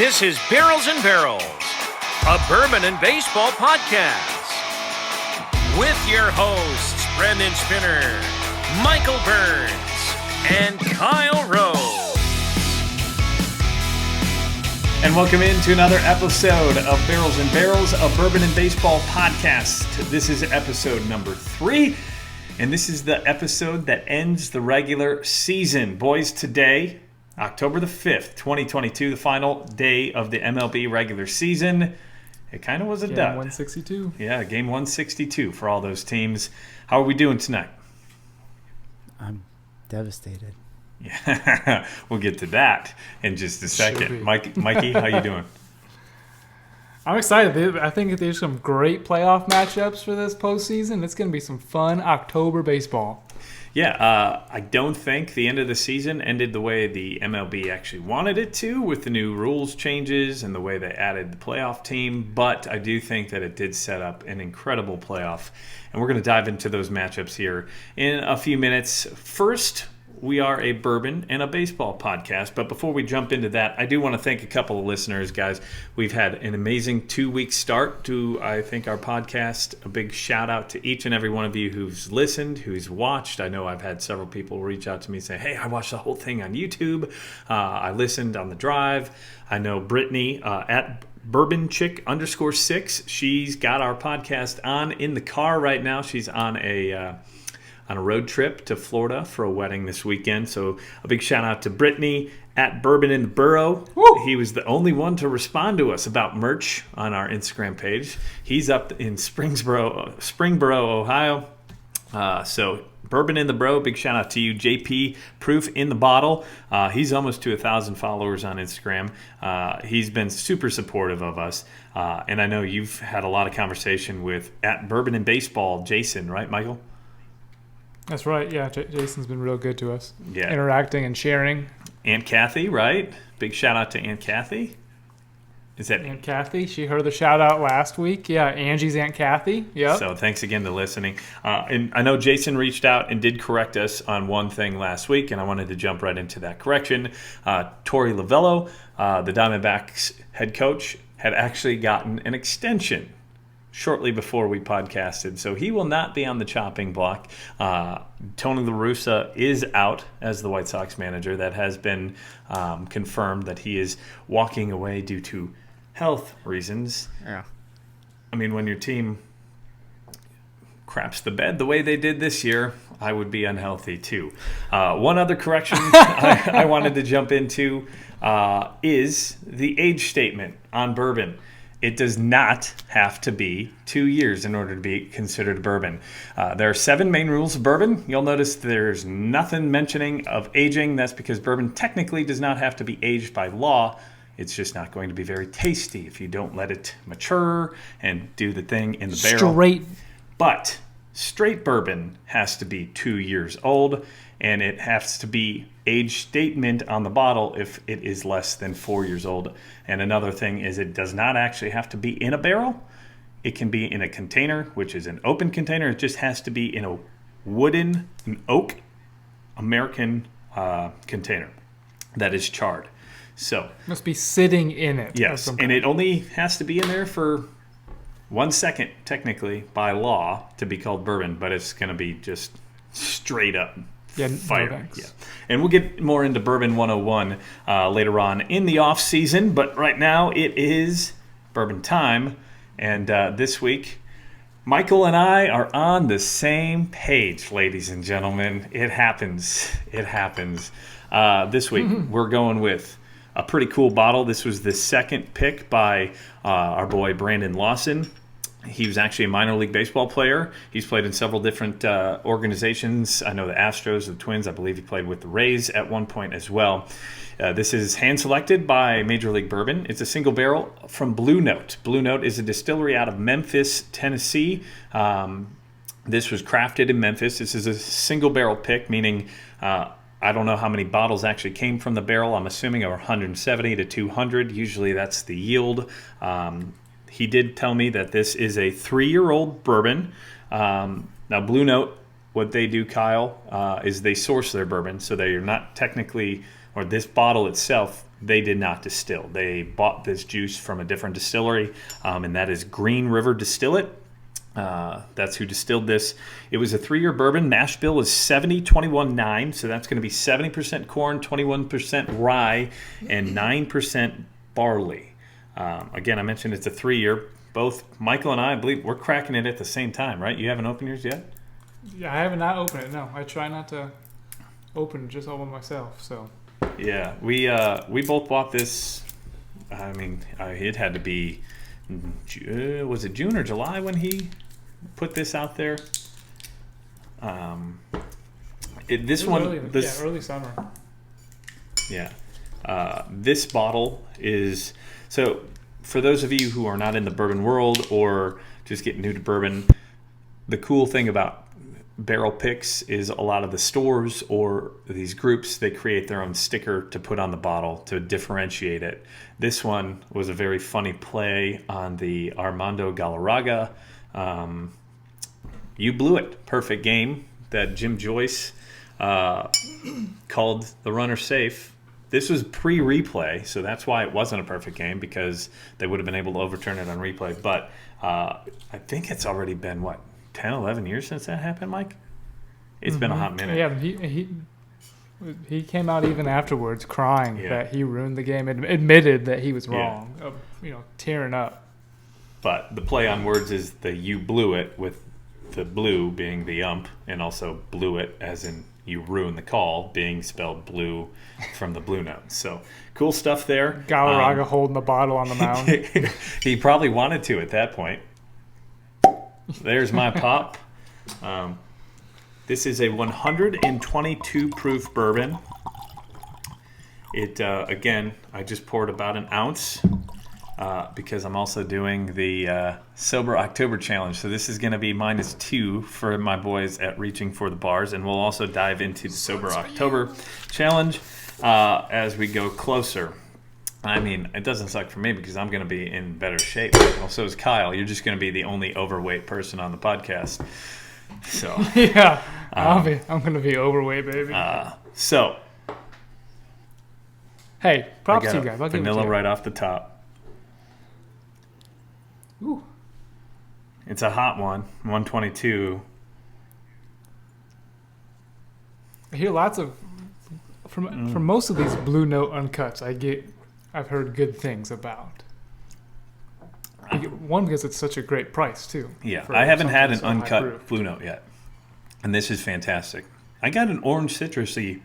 This is Barrels and Barrels, a bourbon and baseball podcast. With your hosts, Brendan Spinner, Michael Burns, and Kyle Rose. And welcome into another episode of Barrels and Barrels, a bourbon and baseball podcast. This is episode number 3, and this is the episode that ends the regular season. Boys, today, October the 5th, 2022, the final day of the MLB regular season. It kind of was a dud. Game 162. Yeah, game 162 for all those teams. How are we doing tonight? I'm devastated. Yeah, we'll get to that in just a second. Mikey, how you doing? I'm excited. I think there's some great playoff matchups for this postseason. It's going to be some fun October baseball. Yeah, I don't think the end of the season ended the way the MLB actually wanted it to with the new rules changes and the way they added the playoff team, but I do think that it did set up an incredible playoff, and we're going to dive into those matchups here in a few minutes. First, we are a bourbon and a baseball podcast, but before we jump into that, I do want to thank a couple of listeners, guys. We've had an amazing 2-week start to, I think, our podcast. A big shout out to each and every one of you who's listened, who's watched. I know I've had several people reach out to me and say, hey, I watched the whole thing on YouTube. I listened on the drive. I know Brittany at BourbonChick_6. She's got our podcast on in the car right now. She's on a road trip to Florida for a wedding this weekend. So a big shout out to Brittany at Bourbon in the Borough. Woo! He was the only one to respond to us about merch on our Instagram page. He's up in Springboro, Ohio. So Bourbon in the Bro, big shout out to you. JP Proof in the Bottle. He's almost to 1,000 followers on Instagram. He's been super supportive of us. And I know you've had a lot of conversation with at Bourbon and Baseball, Jason, right, Michael? That's right. Yeah, Jason's been real good to us. Yeah. Interacting and sharing. Aunt Kathy, right? Big shout out to Aunt Kathy. Is that Aunt Kathy? She heard the shout out last week. Yeah, Angie's Aunt Kathy. Yep. So thanks again to listening. And I know Jason reached out and did correct us on one thing last week, and I wanted to jump right into that correction. Torey Lovello, the Diamondbacks head coach, had actually gotten an extension shortly before we podcasted, so he will not be on the chopping block. Tony La Russa is out as the White Sox manager. That has been confirmed that he is walking away due to health reasons. Yeah. I mean, when your team craps the bed the way they did this year, I would be unhealthy too. One other correction I wanted to jump into is the age statement on bourbon. It does not have to be 2 years in order to be considered a bourbon. There are 7 main rules of bourbon. You'll notice there's nothing mentioning of aging. That's because bourbon technically does not have to be aged by law. It's just not going to be very tasty if you don't let it mature and do the thing in the barrel. But straight bourbon has to be 2 years old, and it has to be age statement on the bottle if it is less than 4 years old. And another thing is it does not actually have to be in a barrel. It can be in a container, which is an open container. It just has to be in a wooden, an oak American container that is charred. So must be sitting in it. Yes, and it only has to be in there for 1 second, technically, by law, to be called bourbon, but it's going to be just straight up fire. No yeah. And we'll get more into Bourbon 101 later on in the off season, but right now it is bourbon time. And this week, Michael and I are on the same page, ladies and gentlemen. It happens. It happens. This week, we're going with a pretty cool bottle. This was the second pick by our boy Brandon Lawson. He was actually a minor league baseball player. He's played in several different organizations. I know the Astros, the Twins. I believe he played with the Rays at one point as well. This is hand-selected by Major League Bourbon. It's a single barrel from Blue Note. Blue Note is a distillery out of Memphis, Tennessee. This was crafted in Memphis. This is a single barrel pick, meaning I don't know how many bottles actually came from the barrel. I'm assuming over 170 to 200. Usually that's the yield. He did tell me that this is a 3-year-old bourbon. Now, Blue Note, what they do, Kyle, is they source their bourbon. So they are not technically, or this bottle itself they did not distill. They bought this juice from a different distillery, and that is Green River Distillate. That's who distilled this. It was a 3-year bourbon. Mash bill is 70-21-9, so that's going to be 70% corn, 21% rye, and 9% barley. Again, I mentioned it's a 3-year. Both Michael and I believe we're cracking it at the same time, right? You haven't opened yours yet? Yeah, I have not opened it. No, I try not to open just all by myself. So yeah, we both bought this. I mean, it had to be was it June or July when he put this out there? Early summer. Yeah, this bottle is so. For those of you who are not in the bourbon world or just getting new to bourbon, the cool thing about barrel picks is a lot of the stores or these groups, they create their own sticker to put on the bottle to differentiate it. This one was a very funny play on the Armando Galarraga. You blew it. Perfect game that Jim Joyce called the runner safe. This was pre-replay, so that's why it wasn't a perfect game, because they would have been able to overturn it on replay. But I think it's already been, 10, 11 years since that happened, Mike? It's been a hot minute. Yeah, he came out even afterwards crying that he ruined the game, admitted that he was wrong, tearing up. But the play on words is the you blew it, with the blue being the ump, and also blew it as in you ruined the call, being spelled blue from the Blue Note. So cool stuff there. Galarraga holding the bottle on the mound. He probably wanted to at that point. There's my pop. This is a 122 proof bourbon. It again, I just poured about an ounce because I'm also doing the Sober October Challenge. So this is going to be -2 for my boys at Reaching for the Bars. And we'll also dive into the Sober October Challenge as we go closer. I mean, it doesn't suck for me because I'm going to be in better shape. Well, so is Kyle. You're just going to be the only overweight person on the podcast. So yeah, I'm going to be overweight, baby. So hey, props I got to you guys. I'll give it to vanilla you. right off the top. Ooh. It's a hot one, 122. I hear lots of from most of these Blue Note Uncuts. I've heard good things about. One, because it's such a great price too. Yeah, I haven't had an so high uncut proof. Blue Note yet, and this is fantastic. I got an orange citrusy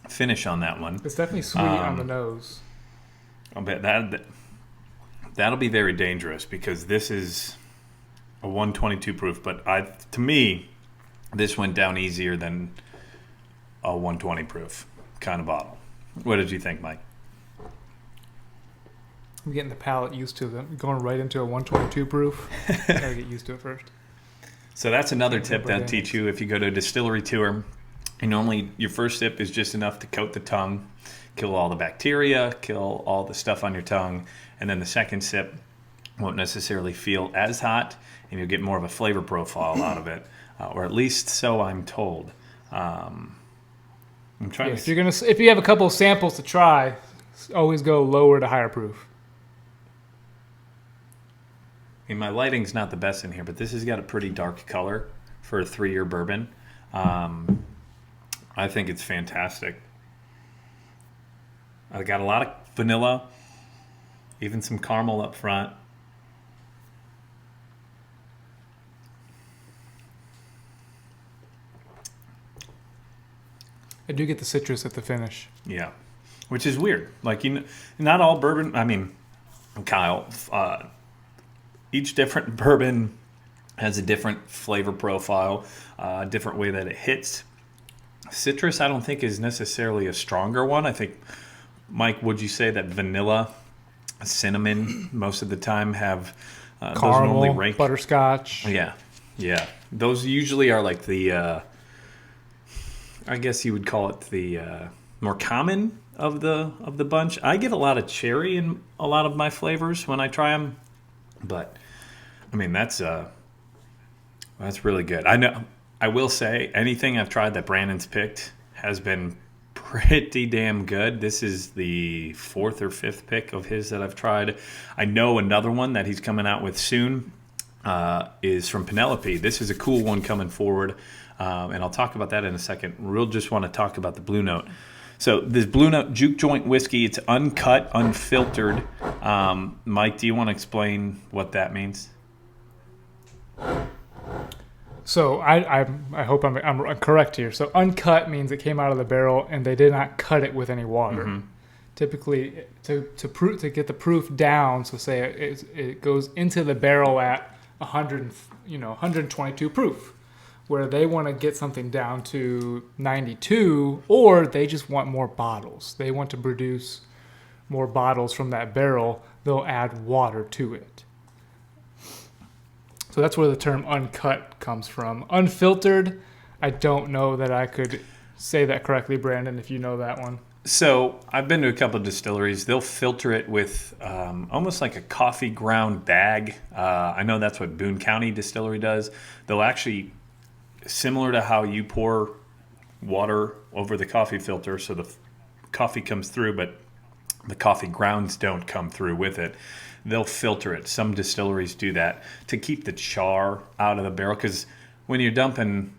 finish on that one. It's definitely sweet on the nose. I'll bet that'll be very dangerous because this is a 122 proof. But to me, this went down easier than a 120 proof kind of bottle. What did you think, Mike? I'm getting the palate used to them. Going right into a 122 proof. Gotta get used to it first. So that's another tip that I'll teach you if you go to a distillery tour. And normally your first sip is just enough to coat the tongue, kill all the bacteria, kill all the stuff on your tongue. And then the second sip won't necessarily feel as hot, and you'll get more of a flavor profile out of it. Or at least so I'm told. I'm trying to... If you have a couple of samples to try, always go lower to higher proof. I mean, my lighting's not the best in here, but this has got a pretty dark color for a 3-year bourbon. I think it's fantastic. I got a lot of vanilla, even some caramel up front. I do get the citrus at the finish. Yeah, which is weird. Like, not all bourbon. I mean, Kyle, each different bourbon has a different flavor profile, a different way that it hits. Citrus, I don't think, is necessarily a stronger one. I think, Mike, would you say that vanilla, cinnamon, most of the time have those normally Caramel, rank? butterscotch. Yeah. Those usually are like the, I guess you would call it the more common of the bunch. I get a lot of cherry in a lot of my flavors when I try them, but I mean that's really good. I know. I will say anything I've tried that Brandon's picked has been pretty damn good. This is the 4th or 5th pick of his that I've tried. I know another one that he's coming out with soon is from Penelope. This is a cool one coming forward, and I'll talk about that in a second. We'll just want to talk about the Blue Note. So this Blue Note Juke Joint whiskey, it's uncut, unfiltered. Mike, do you want to explain what that means? So I hope I'm correct here. So uncut means it came out of the barrel and they did not cut it with any water. Mm-hmm. Typically, to get the proof down, so say it goes into the barrel at 122 proof, where they want to get something down to 92, or they just want more bottles. They want to produce more bottles from that barrel. They'll add water to it. So that's where the term uncut comes from. Unfiltered, I don't know that I could say that correctly, Brandon, if you know that one. So I've been to a couple of distilleries. They'll filter it with almost like a coffee ground bag. I know that's what Boone County Distillery does. They'll actually, similar to how you pour water over the coffee filter so the coffee comes through, but the coffee grounds don't come through with it. They'll filter it. Some distilleries do that to keep the char out of the barrel, because when you're dumping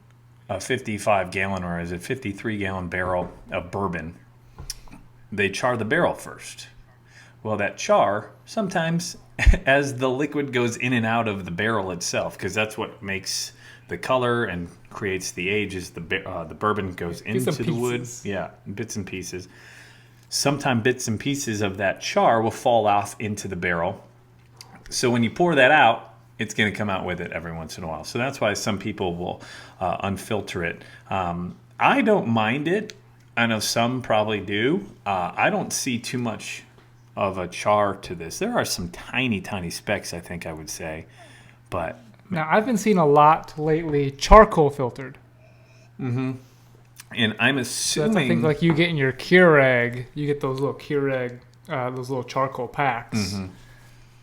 a 55-gallon or is it 53-gallon barrel of bourbon, they char the barrel first. Well, that char sometimes, as the liquid goes in and out of the barrel itself, because that's what makes the color and creates the age, is the bourbon goes into the wood. Yeah, bits and pieces. Sometimes bits and pieces of that char will fall off into the barrel. So when you pour that out, it's going to come out with it every once in a while. So that's why some people will unfilter it. I don't mind it. I know some probably do. I don't see too much of a char to this. There are some tiny, tiny specks, I think I would say. But now, I've been seeing a lot lately charcoal filtered. Mm-hmm. And I'm assuming... So that's, I think, like you get in your Keurig, you get those little Keurig, those little charcoal packs.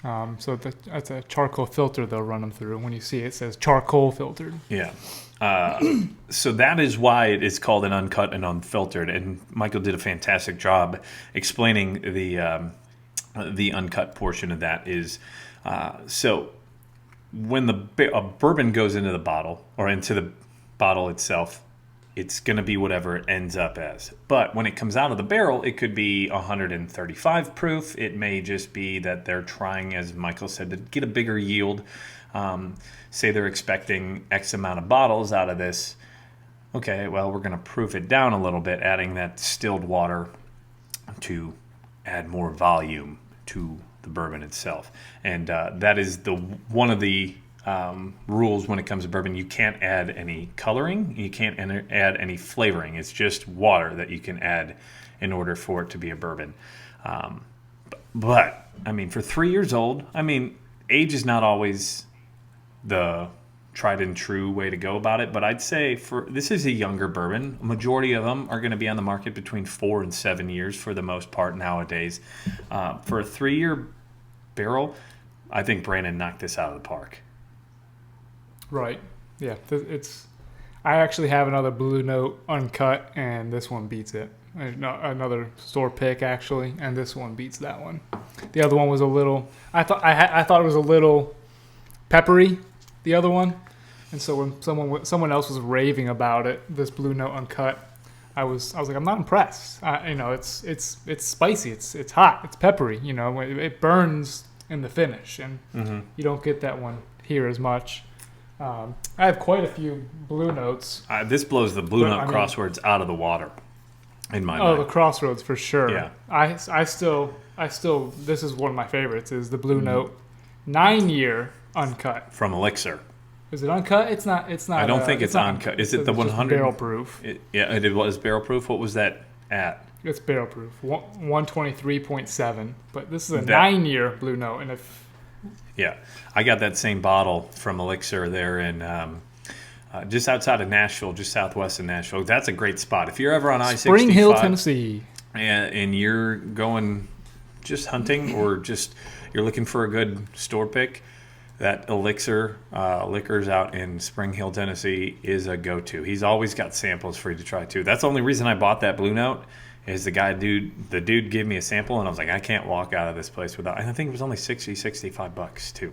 Mm-hmm. So that's a charcoal filter they'll run them through. When you see it says charcoal filtered. Yeah. So that is why it is called an uncut and unfiltered. And Michael did a fantastic job explaining the uncut portion of that. Is so when a bourbon goes into the bottle or into the bottle itself, it's going to be whatever it ends up as. But when it comes out of the barrel, it could be 135 proof. It may just be that they're trying, as Michael said, to get a bigger yield. Say they're expecting X amount of bottles out of this. Okay, well, we're going to proof it down a little bit, adding that distilled water to add more volume to the bourbon itself. And that is one of the rules when it comes to bourbon. You can't add any coloring. You can't add any flavoring. It's just water that you can add in order for it to be a bourbon. But, I mean, for 3 years old, I mean, age is not always the tried and true way to go about it. But I'd say this is a younger bourbon. A majority of them are going to be on the market between 4 and 7 years for the most part nowadays. For a 3-year barrel, I think Brandon knocked this out of the park. Right. Yeah. I actually have another Blue Note uncut, and this one beats it. Another store pick actually, and this one beats that one. The other one was a little. I thought it was a little peppery. The other one, and so when someone else was raving about it, this Blue Note uncut, I was like, I'm not impressed. It's spicy. It's hot. It's peppery. It burns in the finish, and you don't get that one here as much. I have quite a few Blue Notes. This blows the Blue Note crosswords out of the water, in my mind. Oh, the crossroads for sure. Yeah. I still. This is one of my favorites. Is the Blue Note 9-year uncut from Elixir. Is it uncut? It's not. I don't think it's uncut. Is it the 100 barrel proof? It was barrel proof. What was that at? It's barrel proof. 123.7. But this is a 9-year Blue Note, and if. Yeah, I got that same bottle from Elixir there in just outside of Nashville, just southwest of Nashville. That's a great spot. If you're ever on I-65. Spring Hill, Tennessee. And you're going just hunting or just you're looking for a good store pick, that Elixir Liquors out in Spring Hill, Tennessee is a go-to. He's always got samples for you to try too. That's the only reason I bought that Blue Note is the dude gave me a sample and I was like, I can't walk out of this place without. And I think it was only $65 too.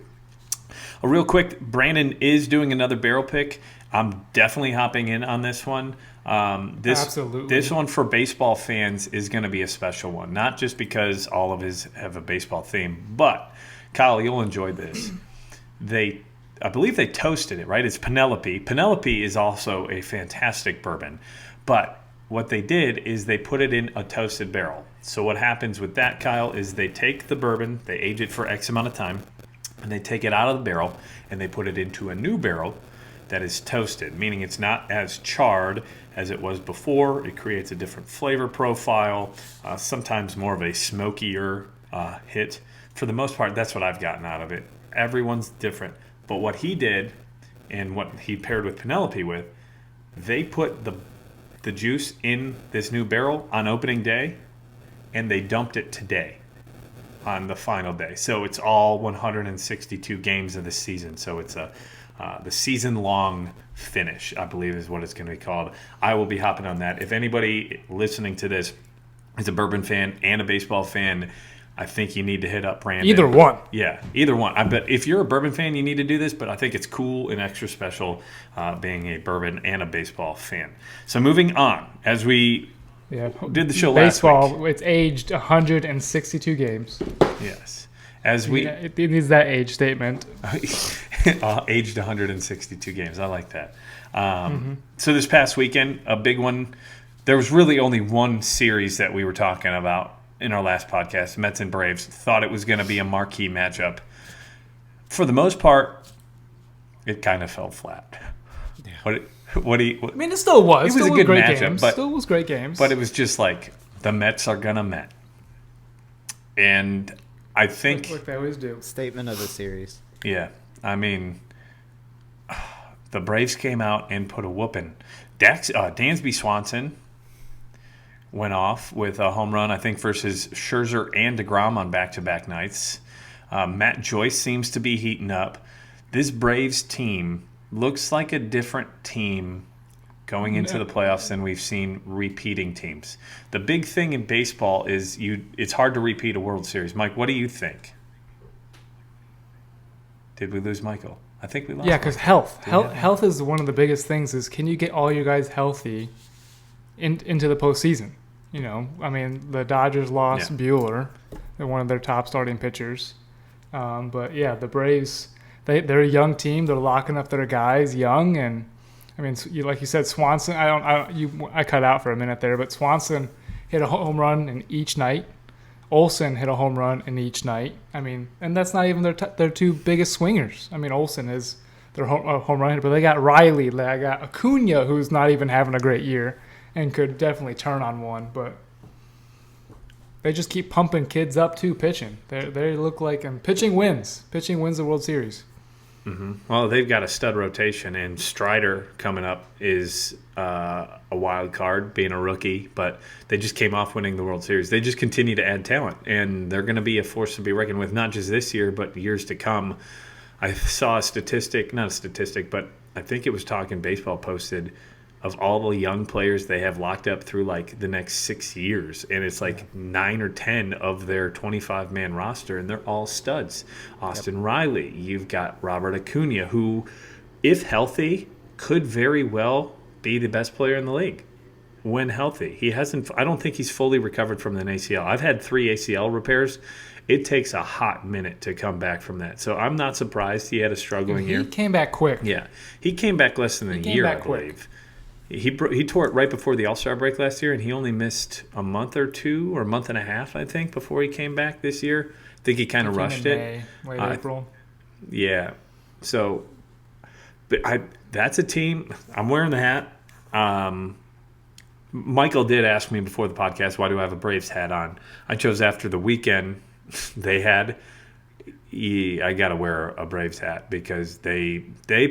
Real quick, Brandon is doing another barrel pick. I'm definitely hopping in on this one. Absolutely. This one for baseball fans is going to be a special one, not just because all of his have a baseball theme, but Kyle, you'll enjoy this. I believe they toasted it, right? It's Penelope. Penelope is also a fantastic bourbon, but what they did is they put it in a toasted barrel. So what happens with that, Kyle, is they take the bourbon, they age it for X amount of time, and they take it out of the barrel and they put it into a new barrel that is toasted, meaning it's not as charred as it was before. It creates a different flavor profile, sometimes more of a smokier hit. For the most part, that's what I've gotten out of it. Everyone's different. But what he did and what he paired with Penelope with, they put the juice in this new barrel on opening day and they dumped it today on the final day. So it's all 162 games of the season. So it's the season-long finish, I believe is what it's going to be called. I will be hopping on that. If anybody listening to this is a bourbon fan and a baseball fan, I think you need to hit up Brandon. Either one. Yeah, either one. I bet if you're a bourbon fan, you need to do this, but I think it's cool and extra special being a bourbon and a baseball fan. So moving on, as we did the show last week. Baseball, it's aged 162 games. Yes. As we It needs that age statement. aged 162 games. I like that. So this past weekend, a big one. There was really only one series that we were talking about in our last podcast. Mets and Braves. Thought it was going to be a marquee matchup. For the most part, it kind of fell flat. Yeah. I mean, it still was. It was a good great matchup, games. but Still was great games. But it was just like the Mets are gonna Met, and I think like they always do. Statement of the series. Yeah, I mean, the Braves came out and put a whooping. Dansby Swanson went off with a home run, I think, versus Scherzer and DeGrom on back-to-back nights. Matt Joyce seems to be heating up. This Braves team looks like a different team going into the playoffs than we've seen repeating teams. The big thing in baseball is it's hard to repeat a World Series. Mike, what do you think? Did we lose Michael? I think we lost. Yeah, because health is one of the biggest things. Is can you get all your guys healthy into the postseason? You know, I mean, the Dodgers lost Buehler, one of their top starting pitchers. But yeah, the Braves, they're a young team. They're locking up their guys young, and I mean, like you said, Swanson. I cut out for a minute there, but Swanson hit a home run in each night. Olsen hit a home run in each night. I mean, and that's not even their two biggest swingers. I mean, Olsen is their home run hitter, but they got Riley, they got Acuna, who's not even having a great year and could definitely turn on one. But they just keep pumping kids up too, pitching. They look like, and pitching wins. Pitching wins the World Series. Mm-hmm. Well, they've got a stud rotation, and Strider coming up is a wild card, being a rookie, but they just came off winning the World Series. They just continue to add talent, and they're going to be a force to be reckoned with, not just this year, but years to come. I saw not a statistic, but I think it was Talking Baseball posted of all the young players they have locked up through like the next 6 years, and it's like 9 or 10 of their 25-man roster, and they're all studs. Austin Riley, you've got Robert Acuna, who, if healthy, could very well be the best player in the league when healthy. I don't think he's fully recovered from an ACL. I've had 3 ACL repairs. It takes a hot minute to come back from that. So I'm not surprised he had a struggling year. He came back quick. Yeah. He came back less than a year, I believe. He tore it right before the All-Star break last year, and he only missed a month or two or a month and a half, I think, before he came back this year. I think he kind of rushed it. Late April. Yeah. So, but that's a team. I'm wearing the hat. Michael did ask me before the podcast, why do I have a Braves hat on? I chose after the weekend they had. I got to wear a Braves hat because they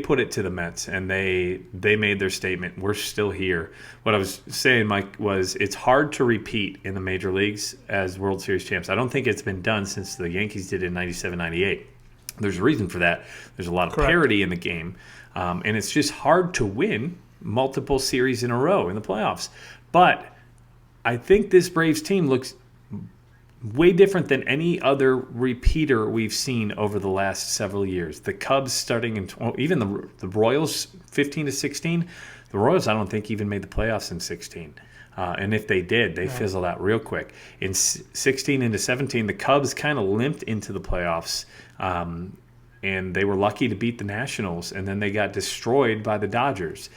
put it to the Mets, and they made their statement. We're still here. What I was saying, Mike, was it's hard to repeat in the major leagues as World Series champs. I don't think it's been done since the Yankees did it in 97, 98. There's a reason for that. There's a lot of Correct. parity in the game, and it's just hard to win multiple series in a row in the playoffs. But I think this Braves team looks way different than any other repeater we've seen over the last several years. The Cubs starting in even the Royals 15-16. The Royals I don't think even made the playoffs in 16. And if they did, they fizzled out real quick. In 16 into 17, the Cubs kind of limped into the playoffs, and they were lucky to beat the Nationals, and then they got destroyed by the Dodgers.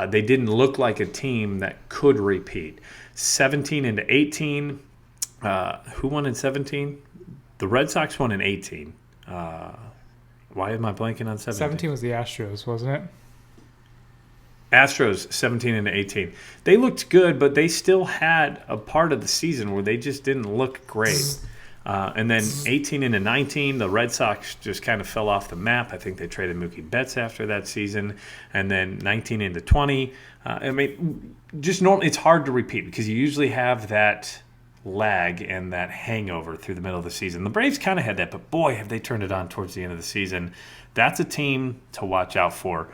They didn't look like a team that could repeat. 17 into 18, who won in 17? The Red Sox won in 18. Why am I blanking on 17? 17 was the Astros, wasn't it? Astros 17 into 18. They looked good, but they still had a part of the season where they just didn't look great. And then 18 into 19, the Red Sox just kind of fell off the map. I think they traded Mookie Betts after that season. And then 19 into 20. It's hard to repeat because you usually have that lag and that hangover through the middle of the season. The Braves kind of had that, but boy, have they turned it on towards the end of the season. That's a team to watch out for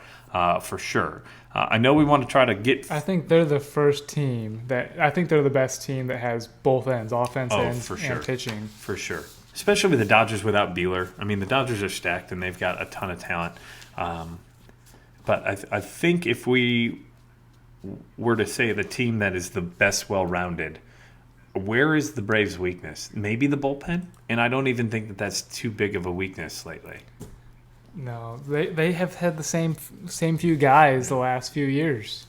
sure. I know we want to try to get. I think they're the first team I think they're the best team that has both ends, offense and pitching. For sure. Especially with the Dodgers without Buehler. I mean, the Dodgers are stacked and they've got a ton of talent. But I think if we were to say the team that is the best well-rounded, where is the Braves' weakness? Maybe the bullpen? And I don't even think that that's too big of a weakness lately. No, they have had the same few guys the last few years.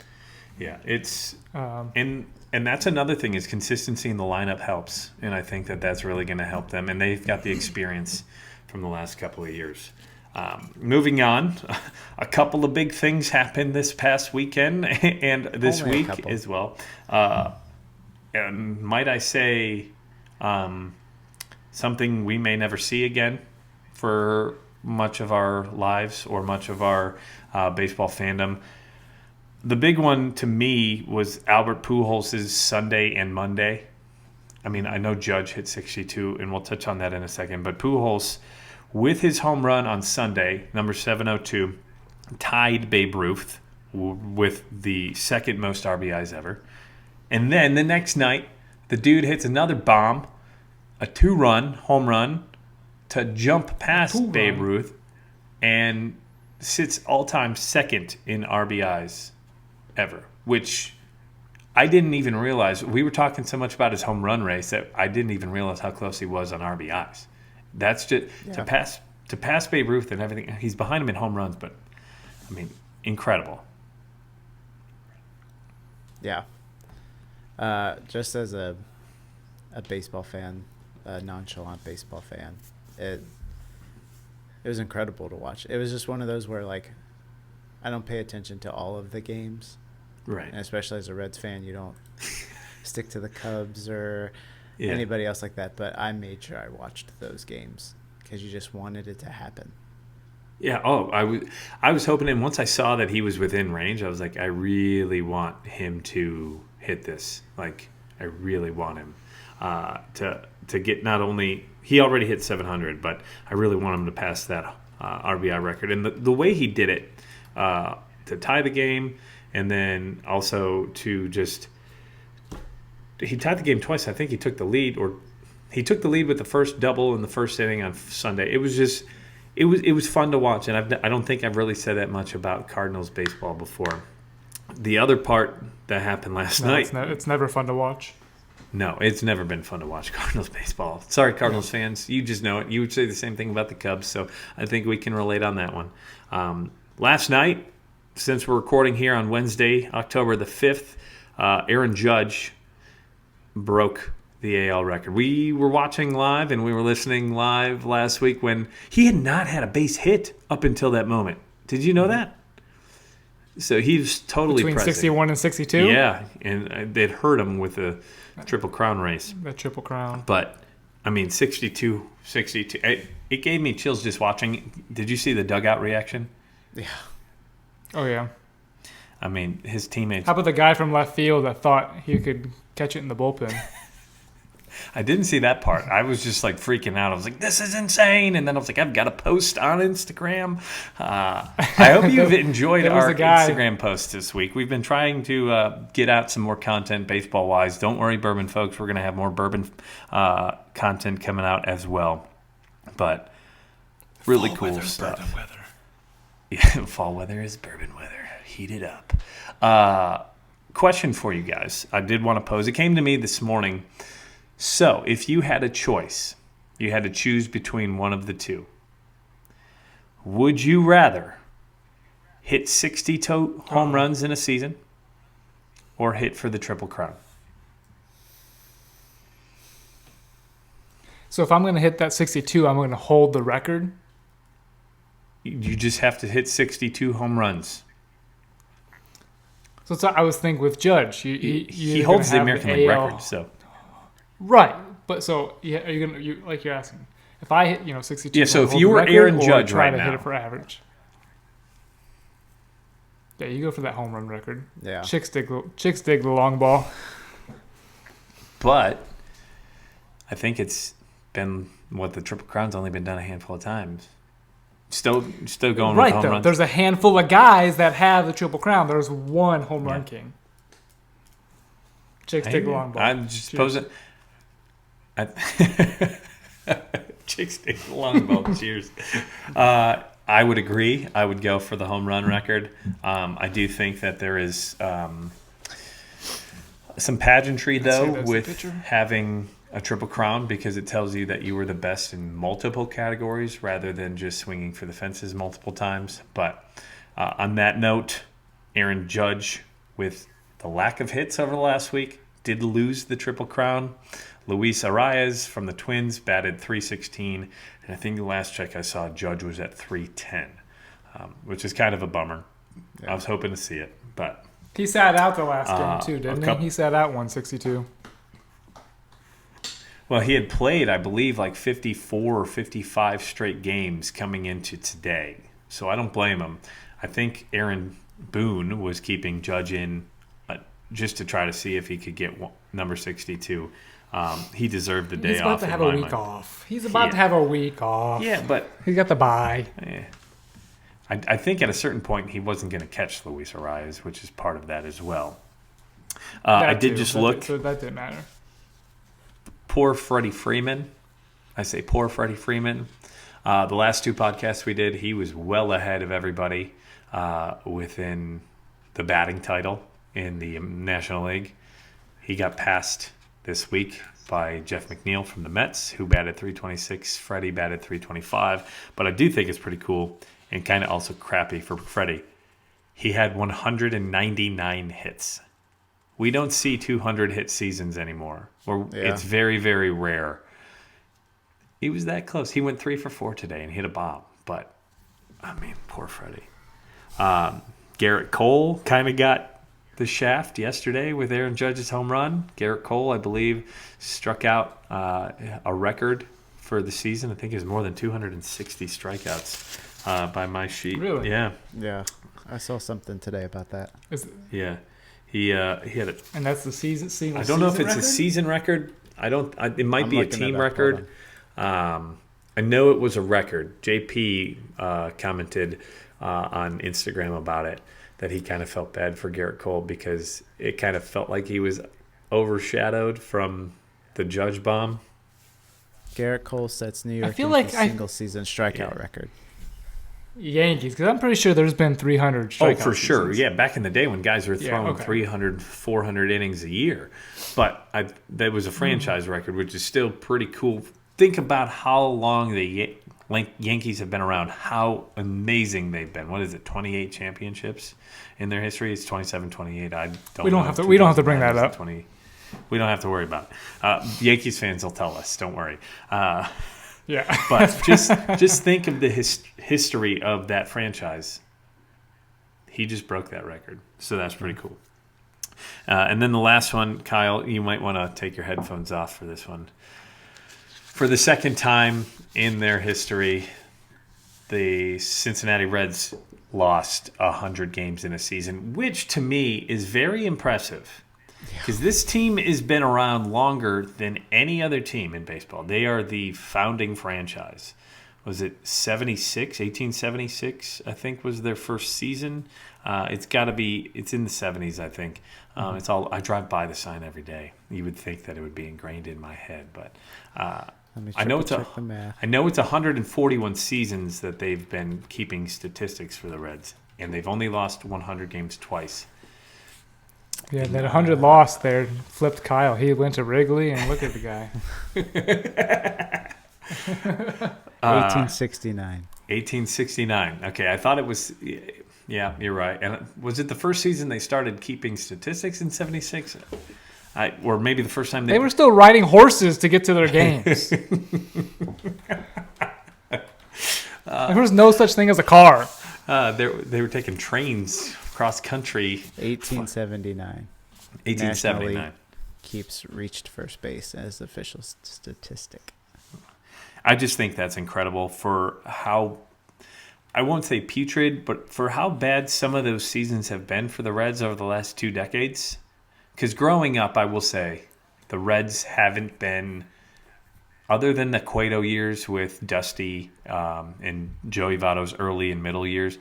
Yeah, it's and that's another thing is consistency in the lineup helps, and I think that that's really going to help them. And they've got the experience from the last couple of years. Moving on, a couple of big things happened this past weekend and this Only a week couple. as well. And might I say something we may never see again for much of our lives or much of our baseball fandom. The big one to me was Albert Pujols' Sunday and Monday. I mean, I know Judge hit 62, and we'll touch on that in a second, but Pujols, with his home run on Sunday, number 702, tied Babe Ruth with the second most RBIs ever. And then the next night, the dude hits another bomb, a 2-run home run, to jump past Babe Ruth and sits all-time second in RBIs ever, which I didn't even realize. We were talking so much about his home run race that I didn't even realize how close he was on RBIs. That's just to pass Babe Ruth and everything. He's behind him in home runs, but I mean, incredible. Yeah. Just as a baseball fan, a nonchalant baseball fan, it was incredible to watch. It was just one of those where, like, I don't pay attention to all of the games. Right. And especially as a Reds fan, you don't stick to the Cubs or anybody else like that. But I made sure I watched those games because you just wanted it to happen. Yeah. Oh, I was hoping, and once I saw that he was within range, I was like, I really want him to hit this. Like, I really want him to get not only he already hit 700, but I really want him to pass that RBI record. And the way he did it, to tie the game, and then also to just he tied the game twice. I think he took the lead, or he took the lead with the first double in the first inning on Sunday. It was just it was fun to watch, and I don't think I've really said that much about Cardinals baseball before. The other part that happened last night. It's never fun to watch. No, it's never been fun to watch Cardinals baseball. Sorry, Cardinals fans. You just know it. You would say the same thing about the Cubs, so I think we can relate on that one. Last night, since we're recording here on Wednesday, October the 5th, Aaron Judge broke the AL record. We were watching live and we were listening live last week when he had not had a base hit up until that moment. Did you know that? So he was totally Between pressing. 61 and 62? Yeah, and they'd hurt him with the Triple Crown race. The Triple Crown. But, I mean, 62. It gave me chills just watching. Did you see the dugout reaction? Yeah. Oh, yeah. I mean, his teammates. How about the guy from left field that thought he could catch it in the bullpen? I didn't see that part. I was just like freaking out. I was like, this is insane. And then I was like, I've got to post on Instagram. I hope you've enjoyed our Instagram posts this week. We've been trying to get out some more content baseball-wise. Don't worry, Bourbon folks. We're going to have more Bourbon content coming out as well. But really Fall cool weather, stuff. Bourbon weather. Yeah, fall weather is Bourbon weather. Heat it up. Question for you guys. I did want to pose. It came to me this morning. So, if you had a choice, you had to choose between one of the two. Would you rather hit 60 home runs in a season or hit for the Triple Crown? So if I'm going to hit that 62, I'm going to hold the record. You just have to hit 62 home runs. So I was thinking with Judge, he holds the American League record. So right, but so yeah, are you gonna like you're asking if I hit 62? Yeah, so if you were Aaron Judge right now, try to hit it for average. Yeah, you go for that home run record. Yeah, Chicks dig the long ball. But I think it's been the Triple Crown's only been done a handful of times. Still going right, with home though. runs. There's a handful of guys that have the Triple Crown. There's one home run king. Chicks dig the long ball. I'm just posing. Chicks dig the long ball. Cheers. I would agree. I would go for the home run record. I do think that there is some pageantry, though, with having a Triple Crown because it tells you that you were the best in multiple categories rather than just swinging for the fences multiple times. But on that note, Aaron Judge, with the lack of hits over the last week, did lose the Triple Crown. Luis Arias from the Twins batted .316, and I think the last check I saw, Judge was at .310, which is kind of a bummer. Yeah. I was hoping to see it, but he sat out the last game too, didn't he? He sat out 162. Well, he had played, I believe, like 54 or 55 straight games coming into today, so I don't blame him. I think Aaron Boone was keeping Judge in just to try to see if he could get number 62. He deserved the day off. He's about to have a week off. He's about to have a week off. Yeah, but he got the bye. Yeah. I think at a certain point he wasn't going to catch Luis Arias, which is part of that as well. I did just look. So that didn't matter. Poor Freddie Freeman. I say poor Freddie Freeman. The last two podcasts we did, he was well ahead of everybody within the batting title in the National League. He got passed this week by Jeff McNeil from the Mets, who batted .326. Freddie batted .325. But I do think it's pretty cool and kind of also crappy for Freddie. He had 199 hits. We don't see 200-hit seasons anymore. It's very, very rare. He was that close. He went 3 for 4 today and hit a bomb. But, I mean, poor Freddie. Garrett Cole kind of got the shaft yesterday with Aaron Judge's home run. Garrett Cole, I believe, struck out a record for the season. I think it was more than 260 strikeouts by my sheet. Really? Yeah. Yeah. I saw something today about that. Yeah. He had it. And that's the season. I don't know if it's a season record. It might be a team record. I know it was a record. JP commented on Instagram about it, that he kind of felt bad for Garrett Cole because it kind of felt like he was overshadowed from the Judge bomb. Garrett Cole sets New York Yankees single-season strikeout record. Yankees, because I'm pretty sure there's been 300 strikeouts. Oh, for sure. Yeah, back in the day when guys were throwing 300, 400 innings a year. But that was a franchise record, which is still pretty cool. Think about how long the Yankees have been around, how amazing they've been. What is it, 28 championships in their history? It's 27, 28. We don't have to bring that up. We don't have to worry about it. Yankees fans will tell us. Don't worry. Yeah. But just think of the history of that franchise. He just broke that record. So that's pretty cool. And then the last one, Kyle, you might want to take your headphones off for this one. For the second time in their history, the Cincinnati Reds lost 100 games in a season, which to me is very impressive. Because this team has been around longer than any other team in baseball. They are the founding franchise. Was it 1876, I think, was their first season. It's got to be, it's in the 70s, I think. It's all. I drive by the sign every day. You would think that it would be ingrained in my head, but I know it's 141 seasons that they've been keeping statistics for the Reds, and they've only lost 100 games twice. Yeah, that 100 loss there flipped Kyle. He went to Wrigley, and look at the guy. 1869. 1869. Okay, I thought it was. Yeah, you're right. And was it the first season they started keeping statistics in 76? Or maybe the first time they were still riding horses to get to their games. There was no such thing as a car. They were taking trains cross country. 1879. 1879. National League keeps reached first base as the official statistic. I just think that's incredible for how, I won't say putrid, but for how bad some of those seasons have been for the Reds over the last 2 decades. Because growing up, I will say, the Reds haven't been, other than the Cueto years with Dusty and Joey Votto's early and middle years,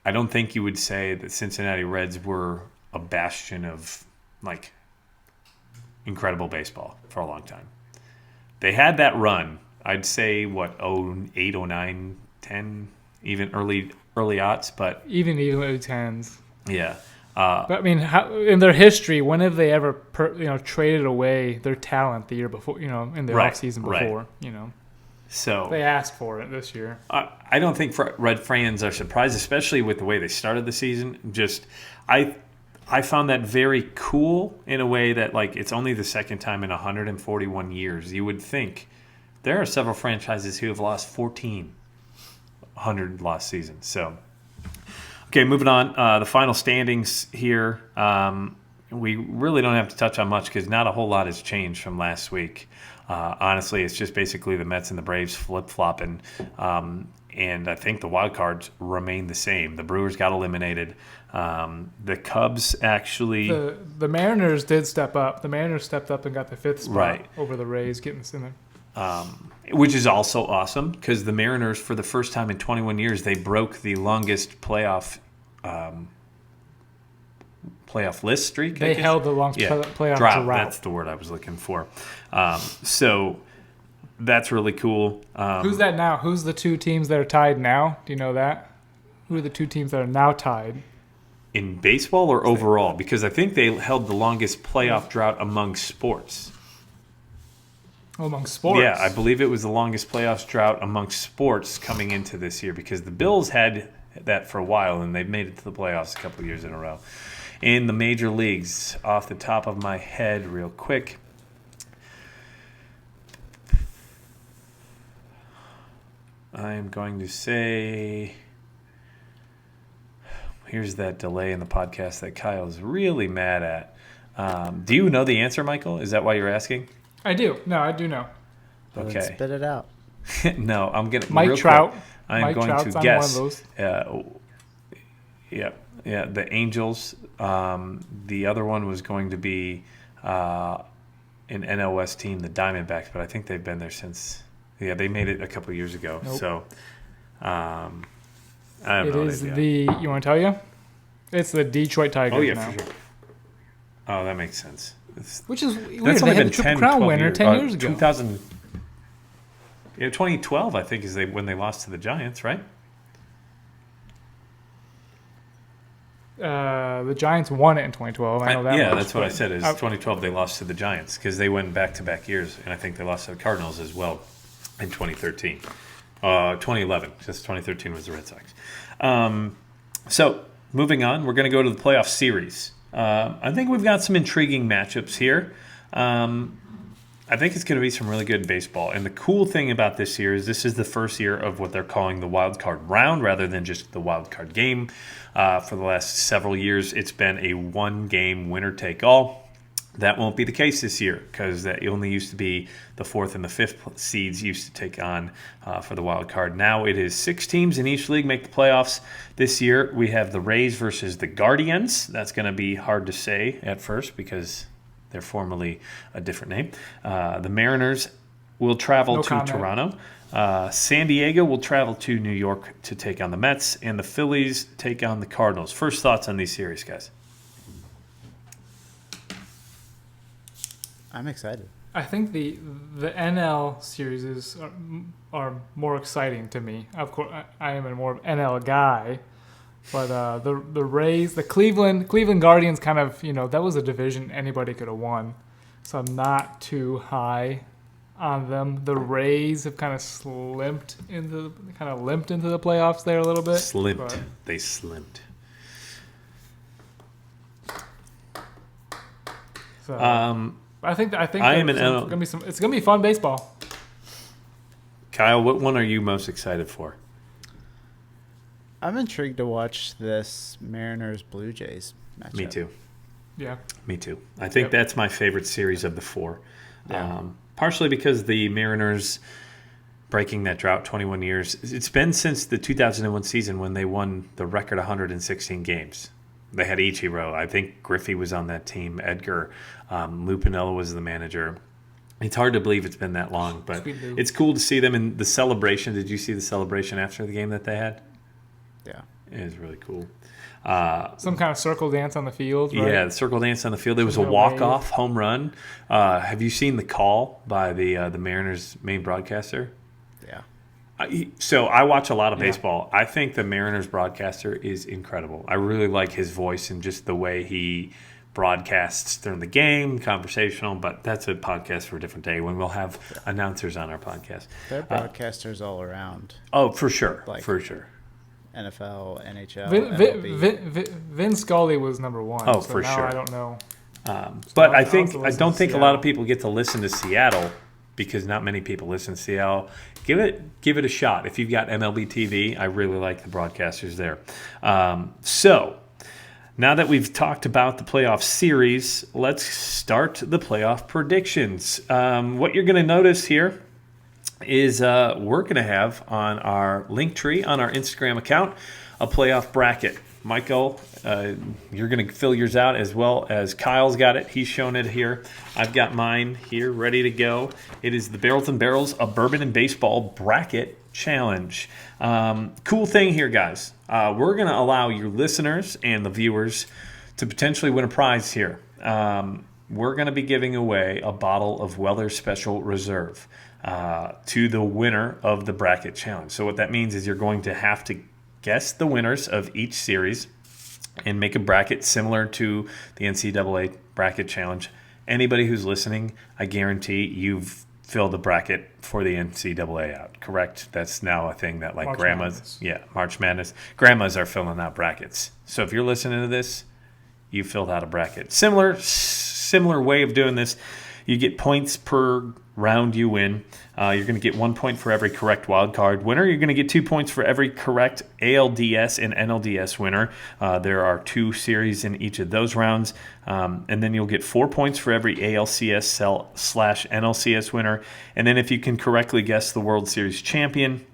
I don't think you would say that Cincinnati Reds were a bastion of, like, incredible baseball for a long time. They had that run. I'd say, 08, 09, 10, even early aughts, but... Even early 10s. Yeah. But, I mean, in their history, when have they ever traded away their talent the year before, in the offseason before, So they asked for it this year. I don't think Red fans are surprised, especially with the way they started the season. Just, I found that very cool in a way that, like, it's only the second time in 141 years. You would think there are several franchises who have lost 14 100-loss seasons. So, okay, moving on. The final standings here. We really don't have to touch on much because not a whole lot has changed from last week. Honestly, it's just basically the Mets and the Braves flip-flopping. And I think the wild cards remain the same. The Brewers got eliminated. The Cubs actually... The Mariners did step up. The Mariners stepped up and got the 5th spot over the Rays, getting us in there. Which is also awesome because the Mariners, for the first time in 21 years, they broke the longest playoff list streak. They held the longest playoff drought. That's the word I was looking for. So that's really cool. Who's that now? Who's the 2 teams that are tied now? Do you know that? Who are the 2 teams that are now tied? In baseball or overall? Because I think they held the longest playoff drought among sports. Among sports? Yeah, I believe it was the longest playoffs drought among sports coming into this year because the Bills had that for a while and they've made it to the playoffs a couple of years in a row. In the major leagues, off the top of my head real quick, I am going to say, here's that delay in the podcast that Kyle is really mad at. Do you know the answer, Michael? Is that why you're asking? I do. No, I do know. Okay. Spit it out. No, I'm going to... Mike Trout. I'm going to guess. One of those. Yeah, the Angels. The other one was going to be an NOS team, the Diamondbacks, but I think they've been there since... Yeah, they made it a couple of years ago. Nope. So, I don't know. It is you want to tell you? It's the Detroit Tigers now. For sure. Oh, that makes sense. Which is weird. They had the Triple Crown winner 10 years ago. 2012, I think, is when they lost to the Giants, right? The Giants won it in 2012. I know that. Yeah, that's what I said. Is 2012 they lost to the Giants because they went back-to-back years, and I think they lost to the Cardinals as well in 2013. 2011, because 2013 was the Red Sox. So, moving on, we're going to go to the playoff series. I think we've got some intriguing matchups here. I think it's going to be some really good baseball. And the cool thing about this year is this is the first year of what they're calling the wild card round rather than just the wild card game. For the last several years, it's been a one-game winner-take-all. That won't be the case this year because that only used to be the 4th and the 5th seeds used to take on for the wild card. Now it is 6 teams in each league make the playoffs. This year we have the Rays versus the Guardians. That's going to be hard to say at first because they're formerly a different name. The Mariners will travel to Toronto. San Diego will travel to New York to take on the Mets, and the Phillies take on the Cardinals. First thoughts on these series, guys? I'm excited. I think the NL series are more exciting to me. Of course, I am a more NL guy, but the Rays, the Cleveland Guardians, kind of that was a division anybody could have won, so I'm not too high on them. The Rays have kind of limped into the playoffs there a little bit. They slimped. So, I think it's gonna be fun baseball. Kyle, what one are you most excited for? I'm intrigued to watch this Mariners Blue Jays matchup. Me too. Yeah. Me too. I think that's my favorite series of the 4. Yeah. Partially because the Mariners breaking that drought 21 years. It's been since the 2001 season when they won the record 116 games. They had Ichiro. I think Griffey was on that team. Edgar. Lou Piniella was the manager. It's hard to believe it's been that long, but it's cool to see them in the celebration. Did you see the celebration after the game that they had? Yeah. It was really cool. Some kind of circle dance on the field, right? Yeah, the circle dance on the field. It was a walk-off home run. Have you seen the call by the Mariners' main broadcaster? Yeah. So I watch a lot of baseball. I think the Mariners broadcaster is incredible. I really like his voice and just the way he broadcasts during the game, conversational, but that's a podcast for a different day when we'll have announcers on our podcast. They're broadcasters all around. Oh, for sure. Like, for sure. NFL, NHL, MLB. Vin Scully was number 1. Oh, so for now sure. I don't know. But I don't think a lot of people get to listen to Seattle because not many people listen to Seattle. Give it a shot. If you've got MLB TV, I really like the broadcasters there. So now that we've talked about the playoff series, let's start the playoff predictions. What you're going to notice here is we're going to have on our link tree on our Instagram account a playoff bracket. Michael, you're going to fill yours out as well as Kyle's got it. He's shown it here. I've got mine here ready to go. It is the Barrels and Barrels of Bourbon and Baseball Bracket Challenge. Cool thing here, guys. We're going to allow your listeners and the viewers to potentially win a prize here. We're going to be giving away a bottle of Weller Special Reserve to the winner of the bracket challenge. So what that means is you're going to have to guess the winners of each series and make a bracket similar to the NCAA bracket challenge. Anybody who's listening, I guarantee you've filled a bracket for the NCAA out, correct? That's now a thing that March grandmas, Madness. March Madness. Grandmas are filling out brackets. So if you're listening to this, you filled out a bracket. Similar way of doing this. You get points per round you win. You're going to get 1 point for every correct wild card winner. You're going to get 2 points for every correct ALDS and NLDS winner. There are 2 series in each of those rounds. And then you'll get 4 points for every ALCS/NLCS winner. And then if you can correctly guess the World Series champion,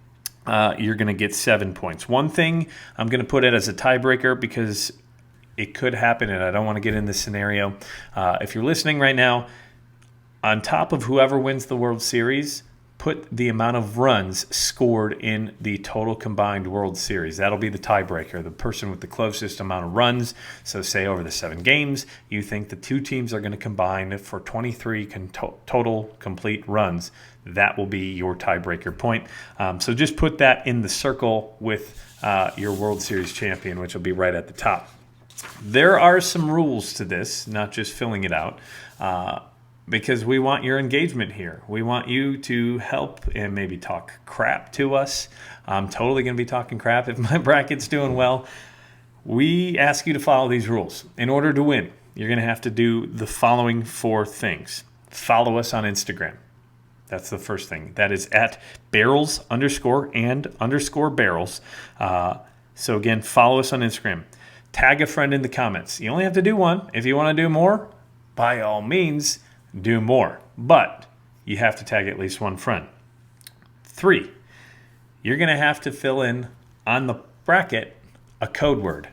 you're going to get 7 points. One thing I'm going to put it as a tiebreaker because it could happen, and I don't want to get in this scenario. If you're listening right now, on top of whoever wins the World Series, put the amount of runs scored in the total combined World Series. That'll be the tiebreaker, the person with the closest amount of runs. So say over the 7 games, you think the 2 teams are going to combine for 23 total complete runs. That will be your tiebreaker point. So just put that in the circle with your World Series champion, which will be right at the top. There are some rules to this, not just filling it out. Because we want your engagement here. We want you to help and maybe talk crap to us. I'm totally going to be talking crap if my bracket's doing well. We ask you to follow these rules. In order to win, you're going to have to do the following 4 things. Follow us on Instagram. That's the first thing. That is at barrels_and_barrels. So again, follow us on Instagram. Tag a friend in the comments. You only have to do 1. If you want to do more, by all means, do more. But you have to tag at least one friend. 3, you're going to have to fill in on the bracket a code word.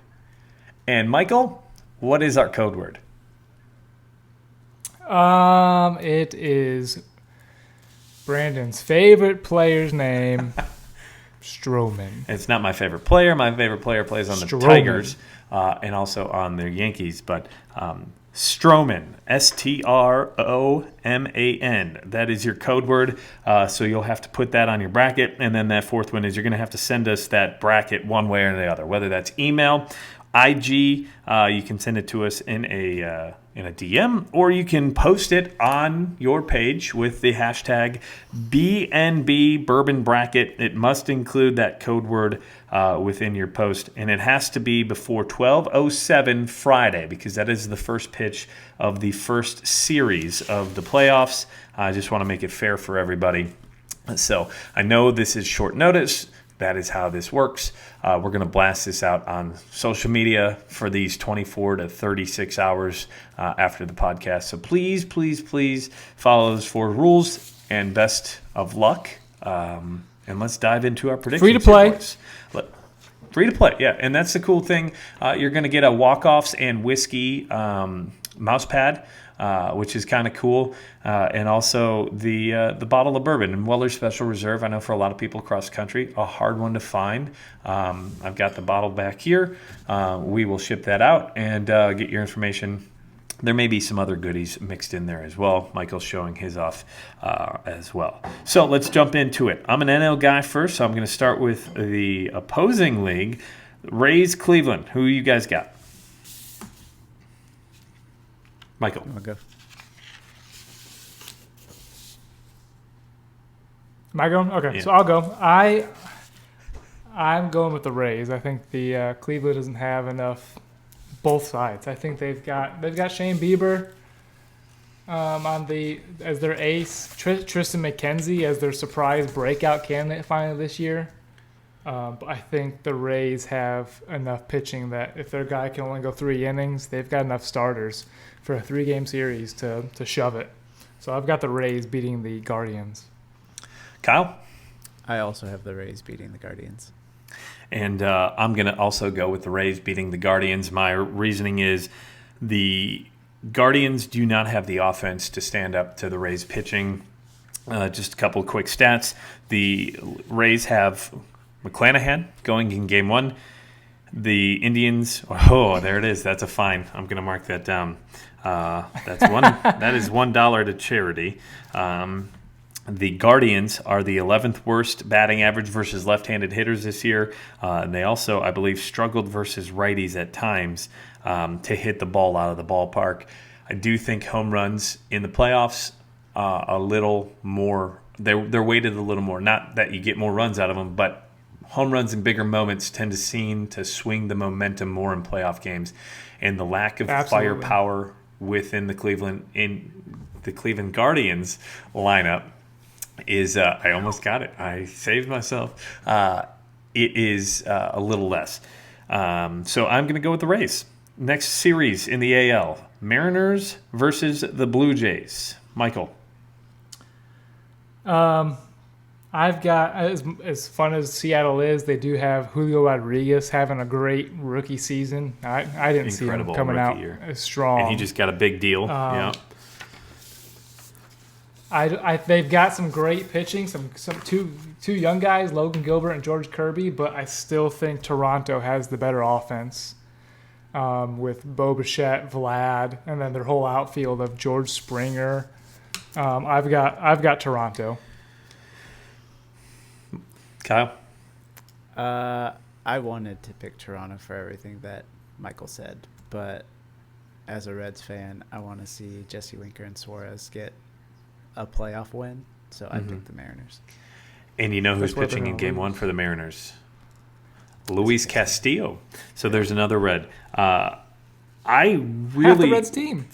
And Michael, what is our code word? It is Brandon's favorite player's name, Stroman. It's not my favorite player. My favorite player plays on the Stroman. Tigers and also on the Yankees. But Stroman, Stroman. That is your code word. So you'll have to put that on your bracket. And then that fourth one is you're going to have to send us that bracket one way or the other, whether that's email, IG. You can send it to us in a DM, or you can post it on your page with the hashtag BNB Bourbon Bracket. It must include that code word within your post, and it has to be before 12:07 Friday, because that is the first pitch of the first series of the playoffs. I just want to make it fair for everybody. So I know this is short notice. That is how this works. We're going to blast this out on social media for these 24 to 36 hours after the podcast. So please, please, please follow those 4 rules, and best of luck. And let's dive into our predictions. Free to play. Free to play, yeah. And that's the cool thing. You're going to get a walk-offs and whiskey mouse pad, which is kind of cool, and also the bottle of bourbon and Weller's Special Reserve. I know for a lot of people across the country, a hard one to find. I've got the bottle back here. We will ship that out and get your information. There may be some other goodies mixed in there as well. Michael's showing his off as well. So let's jump into it. I'm an NL guy first, so I'm going to start with the opposing league, Rays Cleveland. Who you guys got? Michael. I'll go. Am I going? Okay, Yeah. so I'll go. I'm going with the Rays. I think the Cleveland doesn't have enough both sides. I think they've got Shane Bieber as their ace, Tristan McKenzie as their surprise breakout candidate finally this year. But I think the Rays have enough pitching that if their guy can only go 3 innings, they've got enough starters for a 3-game series to shove it. So I've got the Rays beating the Guardians. Kyle? I also have the Rays beating the Guardians. And I'm going to also go with the Rays beating the Guardians. My reasoning is the Guardians do not have the offense to stand up to the Rays pitching. Just a couple of quick stats. The Rays have McClanahan going in Game 1. The Indians, there it is. That's a fine. I'm going to mark that down. That's one. That is $1 to charity. The Guardians are the 11th worst batting average versus left-handed hitters this year. And they also, I believe, struggled versus righties at times to hit the ball out of the ballpark. I do think home runs in the playoffs a little more. They're weighted a little more. Not that you get more runs out of them, but home runs in bigger moments tend to seem to swing the momentum more in playoff games. And the lack of firepower within the Cleveland Guardians lineup is I almost got it. I saved myself. It is a little less. So I'm going to go with the Rays. Next series in the AL, Mariners versus the Blue Jays. Michael. I've got, as fun as Seattle is, they do have Julio Rodriguez having a great rookie season. I didn't see him coming out as strong. And he just got a big deal. Yeah. They've got some great pitching, some two young guys, Logan Gilbert and George Kirby, but I still think Toronto has the better offense with Bo Bichette, Vlad, and then their whole outfield of George Springer. I've got Toronto. Kyle? I wanted to pick Toronto for everything that Michael said, but as a Reds fan, I want to see Jesse Winker and Suarez get a playoff win, so I picked the Mariners. And you know who's pitching in Game 1 for the Mariners? Luis Castillo. So there's another Red. Half the Reds team.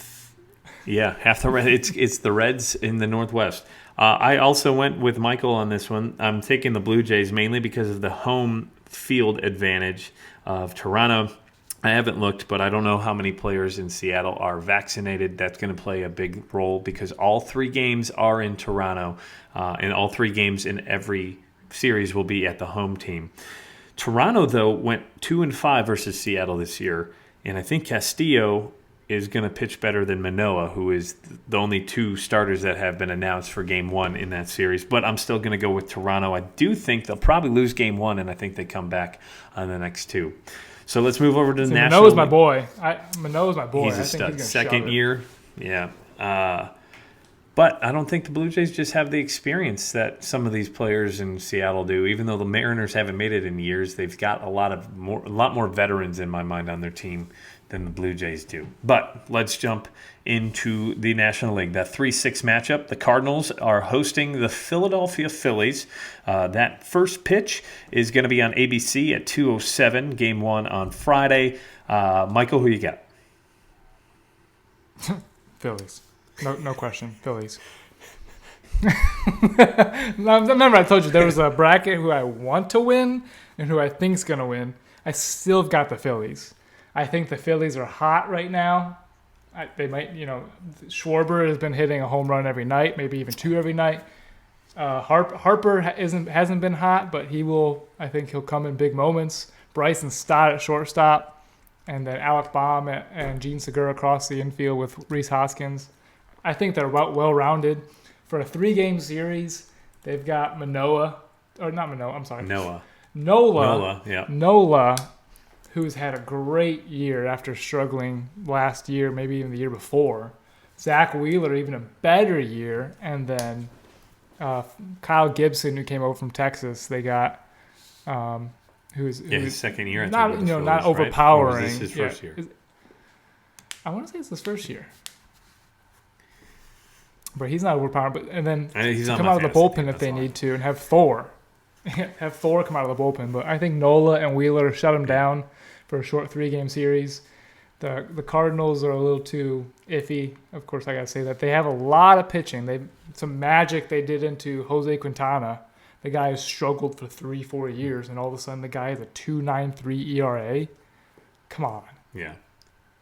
Yeah, half the Reds. It's the Reds in the Northwest. I also went with Michael on this one. I'm taking the Blue Jays mainly because of the home field advantage of Toronto. I haven't looked, but I don't know how many players in Seattle are vaccinated. That's going to play a big role because all 3 games are in Toronto, and all 3 games in every series will be at the home team. Toronto, though, went 2-5 versus Seattle this year, and I think Castillo is going to pitch better than Manoah, who is the only 2 starters that have been announced for Game 1 in that series. But I'm still going to go with Toronto. I do think they'll probably lose Game 1, and I think they come back on the next 2. So let's move over to the National Manoah's my boy. Manoah's my boy. He's a stud. Second year, yeah. But I don't think the Blue Jays just have the experience that some of these players in Seattle do. Even though the Mariners haven't made it in years, they've got a lot more veterans in my mind on their team than the Blue Jays do. But let's jump into the National League. That 3-6 matchup, the Cardinals are hosting the Philadelphia Phillies. That first pitch is going to be on ABC at 2:07, Game 1 on Friday. Michael, who you got? Phillies. No question. Phillies. Remember I told you there was a bracket who I want to win and who I think's going to win. I still got the Phillies. I think the Phillies are hot right now. They might, Schwarber has been hitting a home run every night, maybe even 2 every night. Harper hasn't been hot, but I think he'll come in big moments. Bryson Stott at shortstop, and then Alec Baum and Gene Segura across the infield with Rhys Hoskins. I think they're well-rounded. For a 3-game series, they've got Nola, who's had a great year after struggling last year, maybe even the year before. Zach Wheeler, even a better year. And then Kyle Gibson, who came over from Texas. They got who's his second year. Not Phillies, not overpowering. Right? Or is this his first year? I want to say it's his first year. But he's not overpowering. And then come out of the bullpen if they need to, and have Thor. Have Thor come out of the bullpen. But I think Nola and Wheeler shut him down for a short 3-game series. The Cardinals are a little too iffy. Of course, I got to say that. They have a lot of pitching. Some magic they did into Jose Quintana. The guy has struggled for 3-4 years, and all of a sudden the guy has a 2.93 ERA. Come on. Yeah.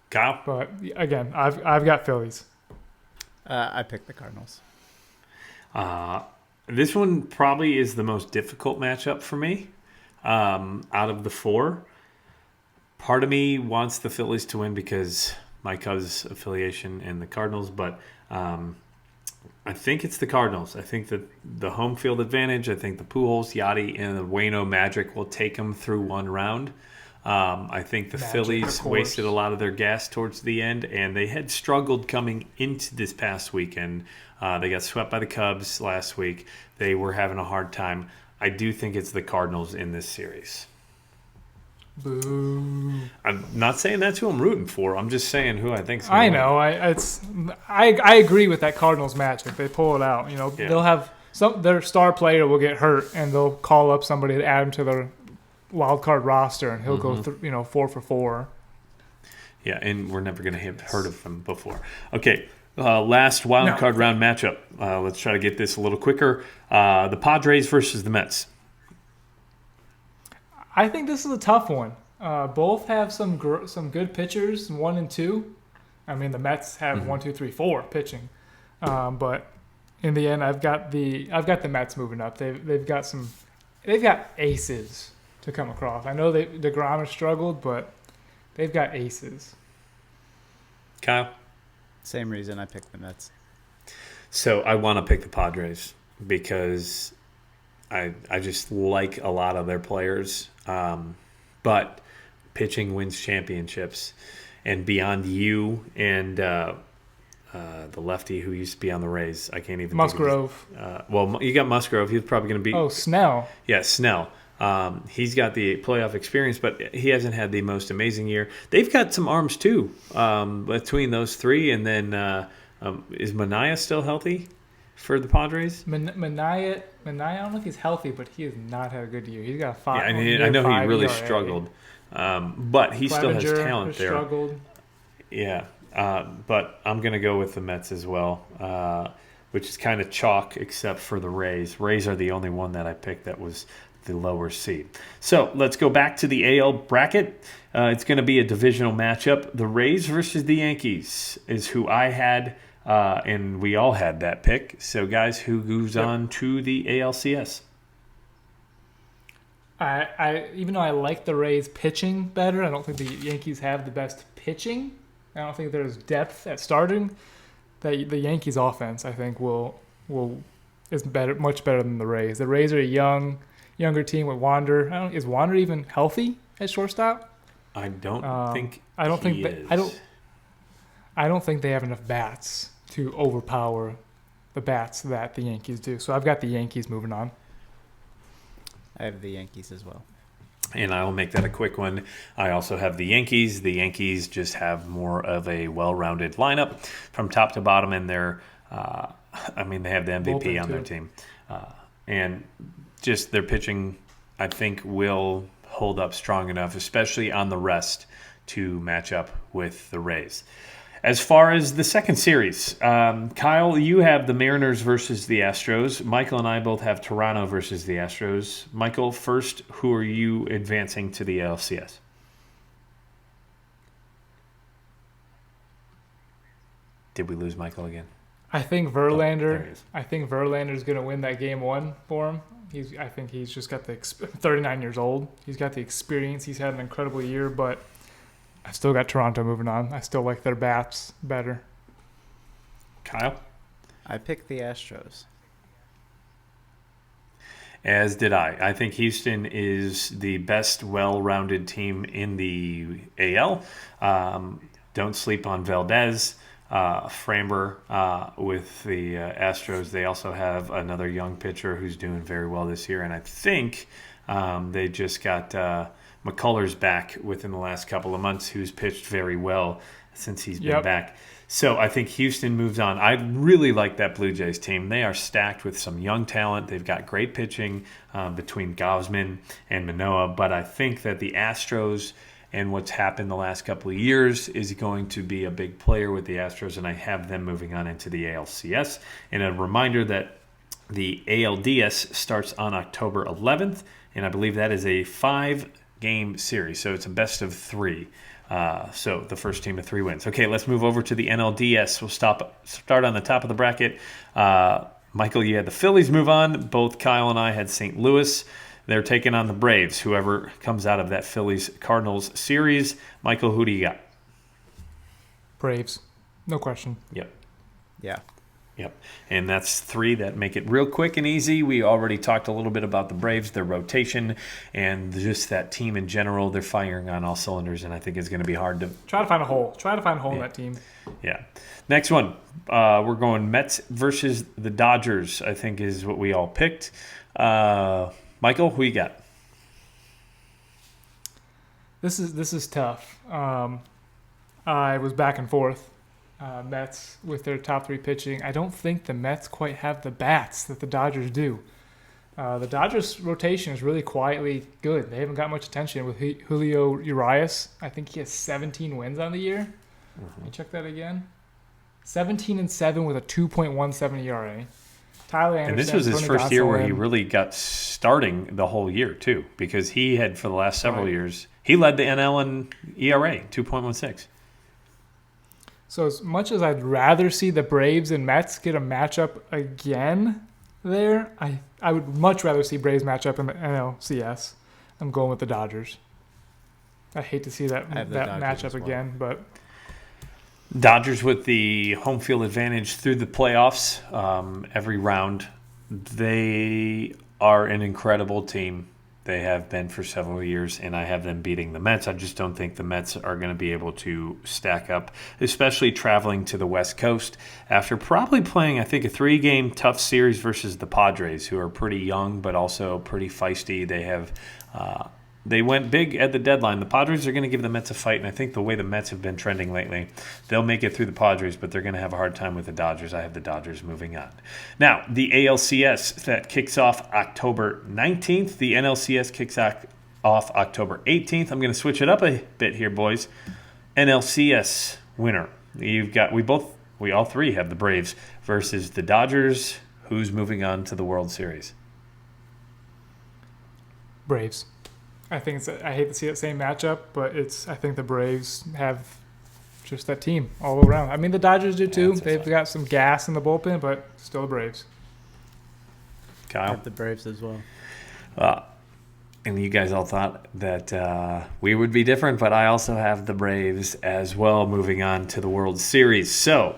Kyle? But, again, I've got Phillies. I picked the Cardinals. This one probably is the most difficult matchup for me out of the 4. Part of me wants the Phillies to win because my Cubs affiliation and the Cardinals, but I think it's the Cardinals. I think that the home field advantage, I think the Pujols, Yachty, and the Waino Magic will take them through one round. I think the Phillies wasted a lot of their gas towards the end, and they had struggled coming into this past weekend. They got swept by the Cubs last week. They were having a hard time. I do think it's the Cardinals in this series. Boo. I'm not saying that's who I'm rooting for. I'm just saying who I think's I know. I agree with that Cardinals match. If they pull it out, they'll have their star player will get hurt, and they'll call up somebody to add him to their wild card roster, and he'll go 4 for 4. Yeah, and we're never going to have heard of him before. Okay, last wild card round matchup. Let's try to get this a little quicker. The Padres versus the Mets. I think this is a tough one. Both have some good pitchers, 1 and 2. I mean, the Mets have 1, 2, 3, 4 pitching, but in the end, I've got the Mets moving up. They've got aces to come across. I know DeGrom has struggled, but they've got aces. Kyle? Same reason I picked the Mets. So I want to pick the Padres because I just like a lot of their players. But pitching wins championships. And beyond you and the lefty who used to be on the Rays, I can't even Musgrove. You got Musgrove. He's probably going to be... Oh, Snell. Yeah, Snell. He's got the playoff experience, but he hasn't had the most amazing year. They've got some arms, too, between those 3. And then is Manaea still healthy for the Padres? Manaea, I don't know if he's healthy, but he has not had a good year. He's got a 5. Yeah, I know he really struggled, but he still has talent there. Struggled. Yeah, but I'm going to go with the Mets as well, which is kind of chalk except for the Rays. Rays are the only one that I picked that was the lower seed. So let's go back to the AL bracket. It's going to be a divisional matchup. The Rays versus the Yankees is who I had, and we all had that pick. So, guys, who moves on to the ALCS? I even though I like the Rays pitching better, I don't think the Yankees have the best pitching. I don't think there's depth at starting. The Yankees offense, I think, is much better than the Rays. The Rays are a younger team with Wander. Is Wander even healthy at shortstop? I don't think. I don't think he that, is. I don't think they have enough bats to overpower the bats that the Yankees do. So I've got the Yankees moving on. I have the Yankees as well. And I will make that a quick one. I also have the Yankees. The Yankees just have more of a well-rounded lineup from top to bottom, and they have the MVP on their team. And just their pitching, I think, will hold up strong enough, especially on the rest, to match up with the Rays. As far as the second series, Kyle, you have the Mariners versus the Astros. Michael and I both have Toronto versus the Astros. Michael, first, who are you advancing to the ALCS? Did we lose Michael again? I think Verlander. Oh, is. I think Verlander's going to win that game one for him. I think he's just got 39 years old. He's got the experience. He's had an incredible year, but I still got Toronto moving on. I still like their bats better. Kyle? I picked the Astros. As did I. I think Houston is the best well-rounded team in the AL. Don't sleep on Valdez. Framber with the Astros. They also have another young pitcher who's doing very well this year, and I think they just got McCullers back within the last couple of months, who's pitched very well since he's been back. So I think Houston moves on. I really like that Blue Jays team. They are stacked with some young talent. They've got great pitching between Gausman and Manoah, but I think that the Astros and what's happened the last couple of years is going to be a big player with the Astros, and I have them moving on into the ALCS. And a reminder that the ALDS starts on October 11th, and I believe that is a 5-game series, so it's a best of 3. So the first team of 3 wins. Okay, let's move over to the NLDS. We'll start on the top of the bracket. Michael, you had the Phillies move on. Both Kyle and I had St. Louis. They're taking on the Braves, whoever comes out of that Phillies-Cardinals series. Michael, who do you got? Braves. No question. Yep. Yeah. Yep. And that's 3 that make it real quick and easy. We already talked a little bit about the Braves, their rotation, and just that team in general. They're firing on all cylinders, and I think it's going to be hard to try to find a hole. In that team. Yeah. Next one, we're going Mets versus the Dodgers, I think is what we all picked. Michael, who you got? This is tough. I was back and forth. Mets with their top 3 pitching. I don't think the Mets quite have the bats that the Dodgers do. The Dodgers' rotation is really quietly good. They haven't got much attention with Julio Urias. I think he has 17 wins on the year. Let me check that again. 17-7 with a 2.17 ERA. Tyler Anderson, and this was his Tony first year where he Gonsolin. really got starting the whole year, too, because he had, for the last several years, he led the NL in ERA, 2.16. So as much as I'd rather see the Braves and Mets get a matchup again there, I would much rather see Braves matchup in the NLCS. I'm going with the Dodgers. I hate to see that matchup again, but Dodgers with the home field advantage through the playoffs every round. They are an incredible team. They have been for several years, and I have them beating the Mets. I just don't think the Mets are going to be able to stack up, especially traveling to the West Coast after probably playing, I think, a 3-game tough series versus the Padres, who are pretty young but also pretty feisty. They went big at the deadline. The Padres are going to give the Mets a fight, and I think the way the Mets have been trending lately, they'll make it through the Padres, but they're going to have a hard time with the Dodgers. I have the Dodgers moving on. Now, the ALCS that kicks off October 19th. The NLCS kicks off October 18th. I'm going to switch it up a bit here, boys. NLCS winner. We all 3 have the Braves versus the Dodgers. Who's moving on to the World Series? Braves. I think I hate to see that same matchup, but I think the Braves have just that team all around. I mean, the Dodgers do too. They've got some gas in the bullpen, but still the Braves. I Kyle? have the Braves as well. And you guys all thought that we would be different, but I also have the Braves as well, moving on to the World Series. So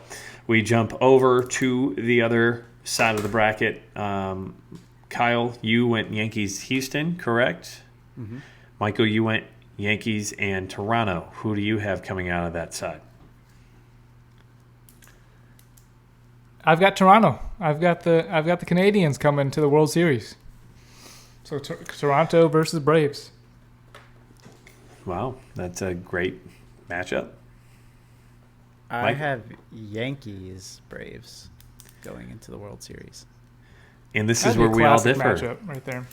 we jump over to the other side of the bracket. Kyle, you went Yankees-Houston, correct? Mm-hmm. Michael, you went Yankees and Toronto. Who do you have coming out of that side? I've got Toronto. I've got the Canadians coming to the World Series. So Toronto versus Braves. Wow, that's a great matchup. I Mike? have Yankees Braves going into the World Series. And this That'd is where be a we all classic differ. matchup right there.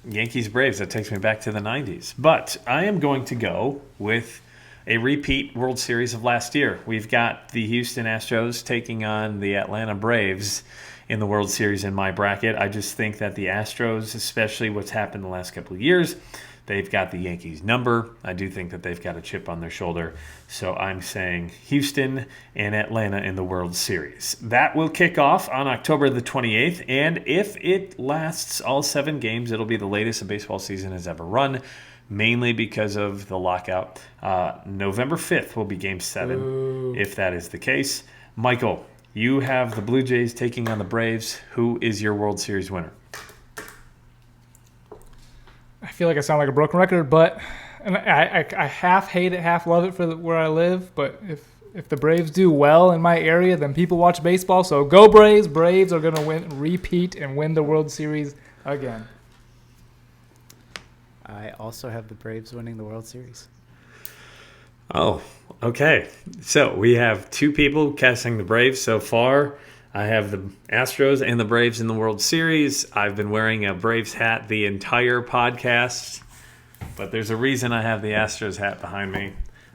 Yankees Braves, that takes me back to the 90s. But I am going to go with a repeat World Series of last year. We've got the Houston Astros taking on the Atlanta Braves in the World Series in my bracket. I just think that the Astros, especially what's happened the last couple of years, they've got the Yankees number. I do think that they've got a chip on their shoulder. So I'm saying Houston and Atlanta in the World Series. That will kick off on October the 28th. And if it lasts all 7 games, it'll be the latest a baseball season has ever run, mainly because of the lockout. November 5th will be Game 7, Ooh. if that is the case. Michael, you have the Blue Jays taking on the Braves. Who is your World Series winner? I feel like I sound like a broken record, but and I half hate it, half love it for where I live. But if the Braves do well in my area, then people watch baseball. So go Braves! Braves are going to repeat and win the World Series again. I also have the Braves winning the World Series. Oh, okay. So we have 2 people casting the Braves so far. I have the Astros and the Braves in the World Series. I've been wearing a Braves hat the entire podcast, but there's a reason I have the Astros hat behind me.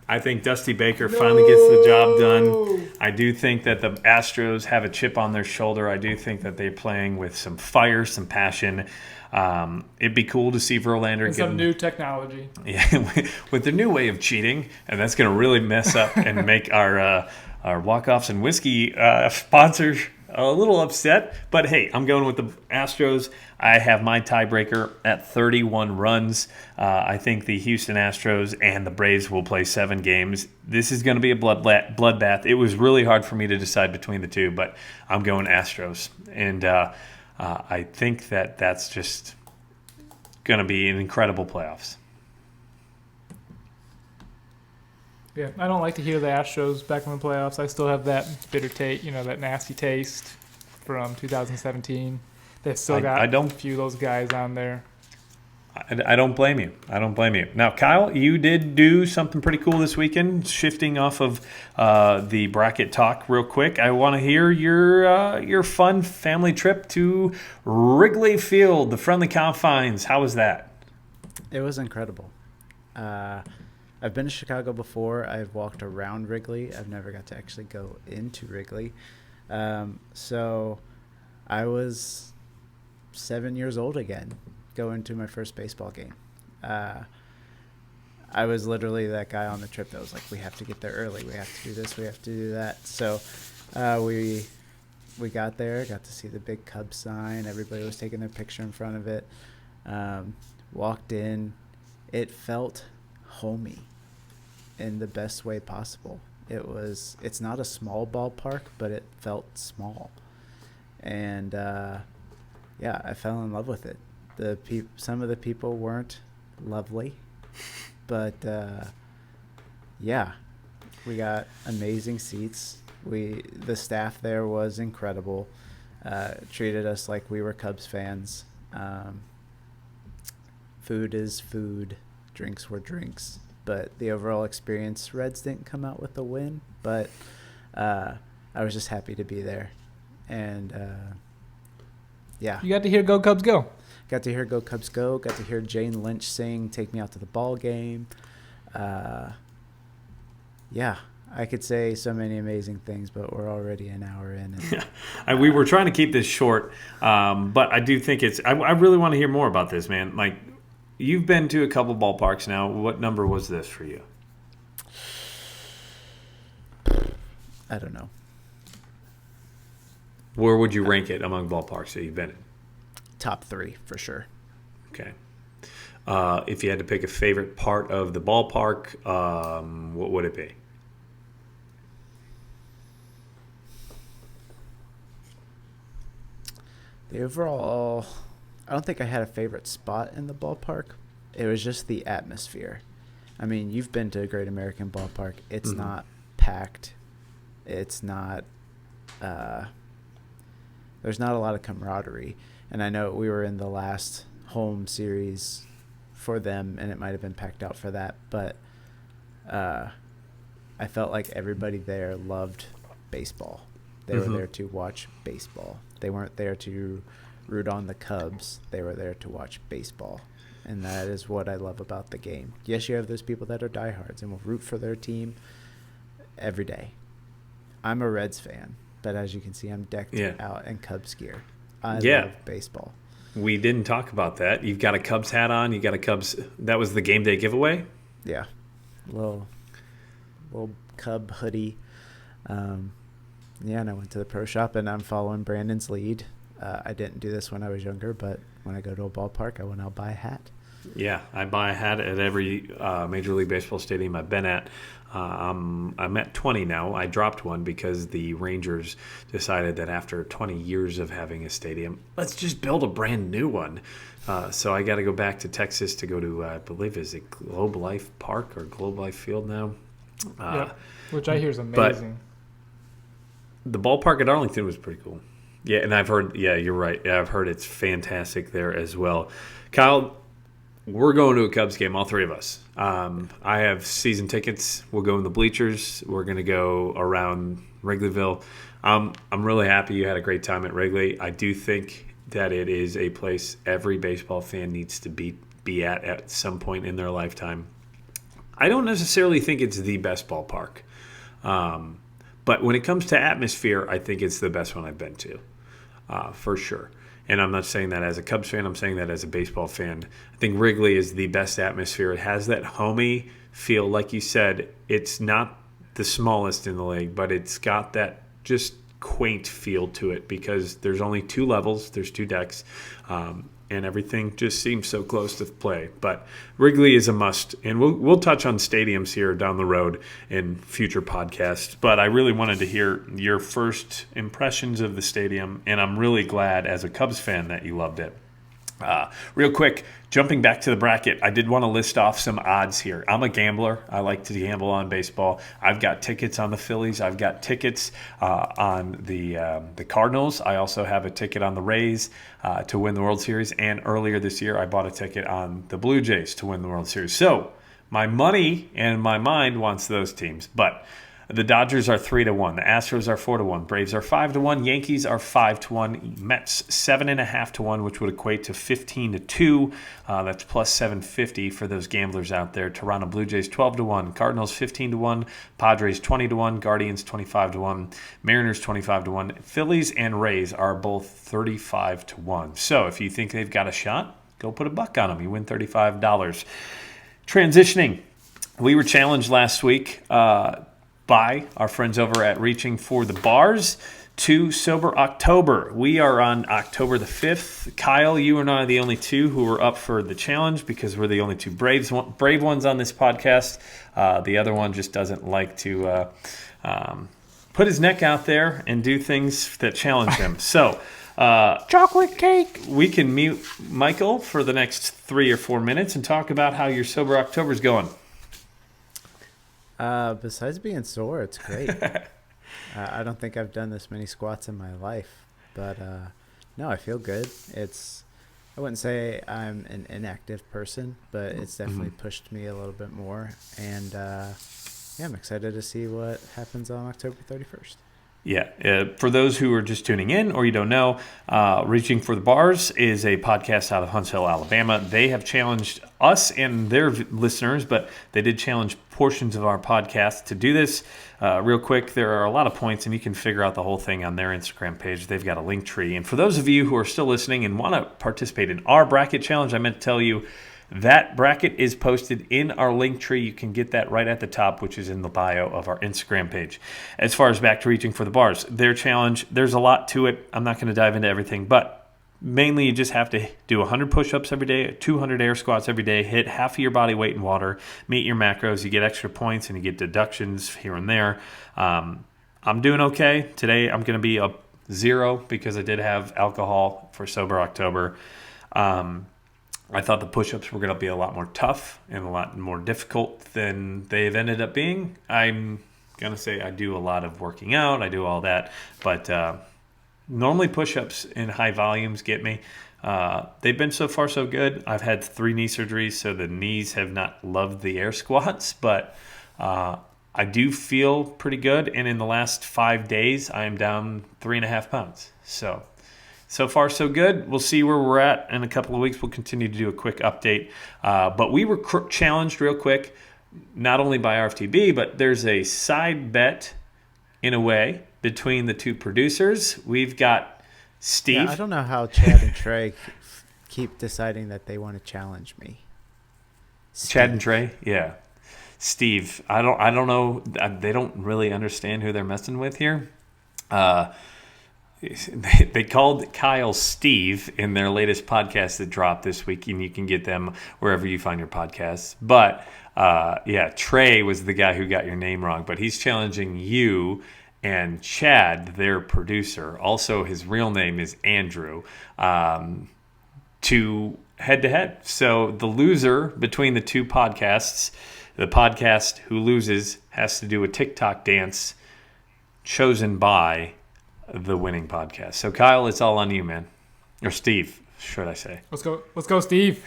I think Dusty Baker finally gets the job done. I do think that the Astros have a chip on their shoulder. I do think that they're playing with some fire, some passion. It'd be cool to see Verlander And some new technology. Yeah, with the new way of cheating, and that's going to really mess up and make our walk-offs and whiskey sponsors a little upset. But hey, I'm going with the Astros. I have my tiebreaker at 31 runs. I think the Houston Astros and the Braves will play 7 games. This is going to be a bloodbath. It was really hard for me to decide between the two, but I'm going Astros. And I think that that's just going to be an incredible playoffs. Yeah, I don't like to hear the Astros back in the playoffs. I still have that bitter taste, that nasty taste from 2017. They've still got a few of those guys on there. I don't blame you. Now, Kyle, you did do something pretty cool this weekend, shifting off of the bracket talk real quick. I want to hear your fun family trip to Wrigley Field, the friendly confines. How was that? It was incredible. I've been to Chicago before. I've walked around Wrigley. I've never got to actually go into Wrigley. So I was 7 years old again, going to my first baseball game. I was literally that guy on the trip that was like, we have to get there early. We have to do this. We have to do that. So we got there, got to see the big Cubs sign. Everybody was taking their picture in front of it. Walked in. It felt homey in the best way possible. It's not a small ballpark, but it felt small. And I fell in love with it. Some of the people weren't lovely, but we got amazing seats. The staff there was incredible. Treated us like we were Cubs fans. Food is food, drinks were drinks, but the overall experience, Reds didn't come out with a win, but I was just happy to be there. And You got to hear Go Cubs Go. Got to hear Go Cubs Go. Got to hear Jane Lynch sing Take Me Out to the Ball Game. I could say so many amazing things, but we're already an hour in. And, we were trying to keep this short, but I do think I really want to hear more about this, man. Like, you've been to a couple ballparks now. What number was this for you? I don't know. Where would you rank it among ballparks that you've been in? Top 3 for sure. Okay. If you had to pick a favorite part of the ballpark, what would it be? The overall, I don't think I had a favorite spot in the ballpark. It was just the atmosphere. I mean, you've been to a Great American Ballpark. It's not packed. It's not, there's not a lot of camaraderie. And I know we were in the last home series for them, and it might have been packed out for that. But I felt like everybody there loved baseball. They were there to watch baseball. They weren't there to root on the Cubs. They were there to watch baseball. And that is what I love about the game. Yes, you have those people that are diehards and will root for their team every day. I'm a Reds fan, but as you can see, I'm decked out in Cubs gear. I love baseball. We didn't talk about that. You've got a Cubs hat on. You got a Cubs. That was the game day giveaway? Yeah. Little Cub hoodie. And I went to the pro shop, and I'm following Brandon's lead. I didn't do this when I was younger, but when I go to a ballpark, I went out buy a hat. Yeah, I buy a hat at every Major League Baseball stadium I've been at. I'm at 20 now. I dropped one because the Rangers decided that after 20 years of having a stadium, let's just build a brand new one. So I got to go back to Texas to go to, I believe, is it Globe Life Park or Globe Life Field now? Which I hear is amazing. The ballpark at Arlington was pretty cool. Yeah, and I've heard, you're right. Yeah, I've heard it's fantastic there as well. Kyle, we're going to a Cubs game, all three of us. I have season tickets. We'll go in the bleachers. We're going to go around Wrigleyville. I'm really happy you had a great time at Wrigley. I do think that it is a place every baseball fan needs to be at some point in their lifetime. I don't necessarily think it's the best ballpark. But when it comes to atmosphere, I think it's the best one I've been to, for sure. And I'm not saying that as a Cubs fan. I'm saying that as a baseball fan. I think Wrigley is the best atmosphere. It has that homey feel. Like you said, it's not the smallest in the league, but it's got that just quaint feel to it because there's only 2 levels. There's 2 decks. And everything just seems so close to play. But Wrigley is a must. And we'll touch on stadiums here down the road in future podcasts. But I really wanted to hear your first impressions of the stadium. And I'm really glad as a Cubs fan that you loved it. Real quick, jumping back to the bracket, I did want to list off some odds here. I'm a gambler. I like to gamble on baseball. I've got tickets on the Phillies. I've got tickets on the Cardinals. I also have a ticket on the Rays to win the World Series. And earlier this year, I bought a ticket on the Blue Jays to win the World Series. So my money and my mind wants those teams. But the Dodgers are 3-1. The Astros are 4-1. Braves are 5-1. Yankees are 5-1. Mets 7.5-1, which would equate to 15-2. That's plus 750 for those gamblers out there. Toronto Blue Jays 12-1. Cardinals 15-1. Padres 20-1. Guardians 25-1. Mariners 25-1. Phillies and Rays are both 35-1. So if you think they've got a shot, go put $1 on them. You win $35. Transitioning, we were challenged last week by our friends over at Reaching for the Bars to Sober October. We are on October the 5th. Kyle, you and I are the only 2 who are up for the challenge because we're the only 2 brave ones on this podcast. The other one just doesn't like to put his neck out there and do things that challenge him. So, chocolate cake. We can mute Michael for the next 3 or 4 minutes and talk about how your Sober October's going. Besides being sore, it's great. I don't think I've done this many squats in my life, but no, I feel good. I wouldn't say I'm an inactive person, but it's definitely pushed me a little bit more. And I'm excited to see what happens on October 31st. Yeah, for those who are just tuning in or you don't know, Reaching for the Bars is a podcast out of Huntsville, Alabama. They have challenged us and their listeners, but they did challenge portions of our podcast to do this. Real quick, there are a lot of points, and you can figure out the whole thing on their Instagram page. They've got a link tree. And for those of you who are still listening and want to participate in our bracket challenge, I meant to tell you, That bracket is posted in our link tree. You can get that right at the top, which is in the bio of our Instagram page. As far as back to reaching for the bars, their challenge, there's a lot to it. I'm not going to dive into everything, but mainly, you just have to do 100 push-ups every day, 200 air squats every day, hit half of your body weight in water, meet your macros. You get extra points, and you get deductions here and there. I'm doing okay. Today, I'm going to be a 0 because I did have alcohol for Sober October. I thought the push-ups were going to be a lot more tough and a lot more difficult than they've ended up being. I'm going to say I do a lot of working out. I do all that, but normally push-ups in high volumes get me. They've been so far so good. I've had 3 knee surgeries, so the knees have not loved the air squats, but I do feel pretty good. And in the last 5 days, I am down 3.5 pounds. So far so good. We'll see where we're at in a couple of weeks. We'll continue to do a quick update. But we were challenged real quick, not only by RFTB, but there's a side bet in a way between the 2 producers. We've got Steve. Yeah, I don't know how Chad and Trey keep deciding that they want to challenge me. Chad and Trey, yeah. Steve, I don't know. They don't really understand who they're messing with here. They called Kyle Steve in their latest podcast that dropped this week, and you can get them wherever you find your podcasts. But Trey was the guy who got your name wrong, but he's challenging you and Chad, their producer, also his real name is Andrew, to head-to-head. So the loser between the 2 podcasts, the podcast who loses has to do a TikTok dance chosen by the winning podcast. So Kyle, it's all on you, man. Or Steve, should I say. Let's go, Steve.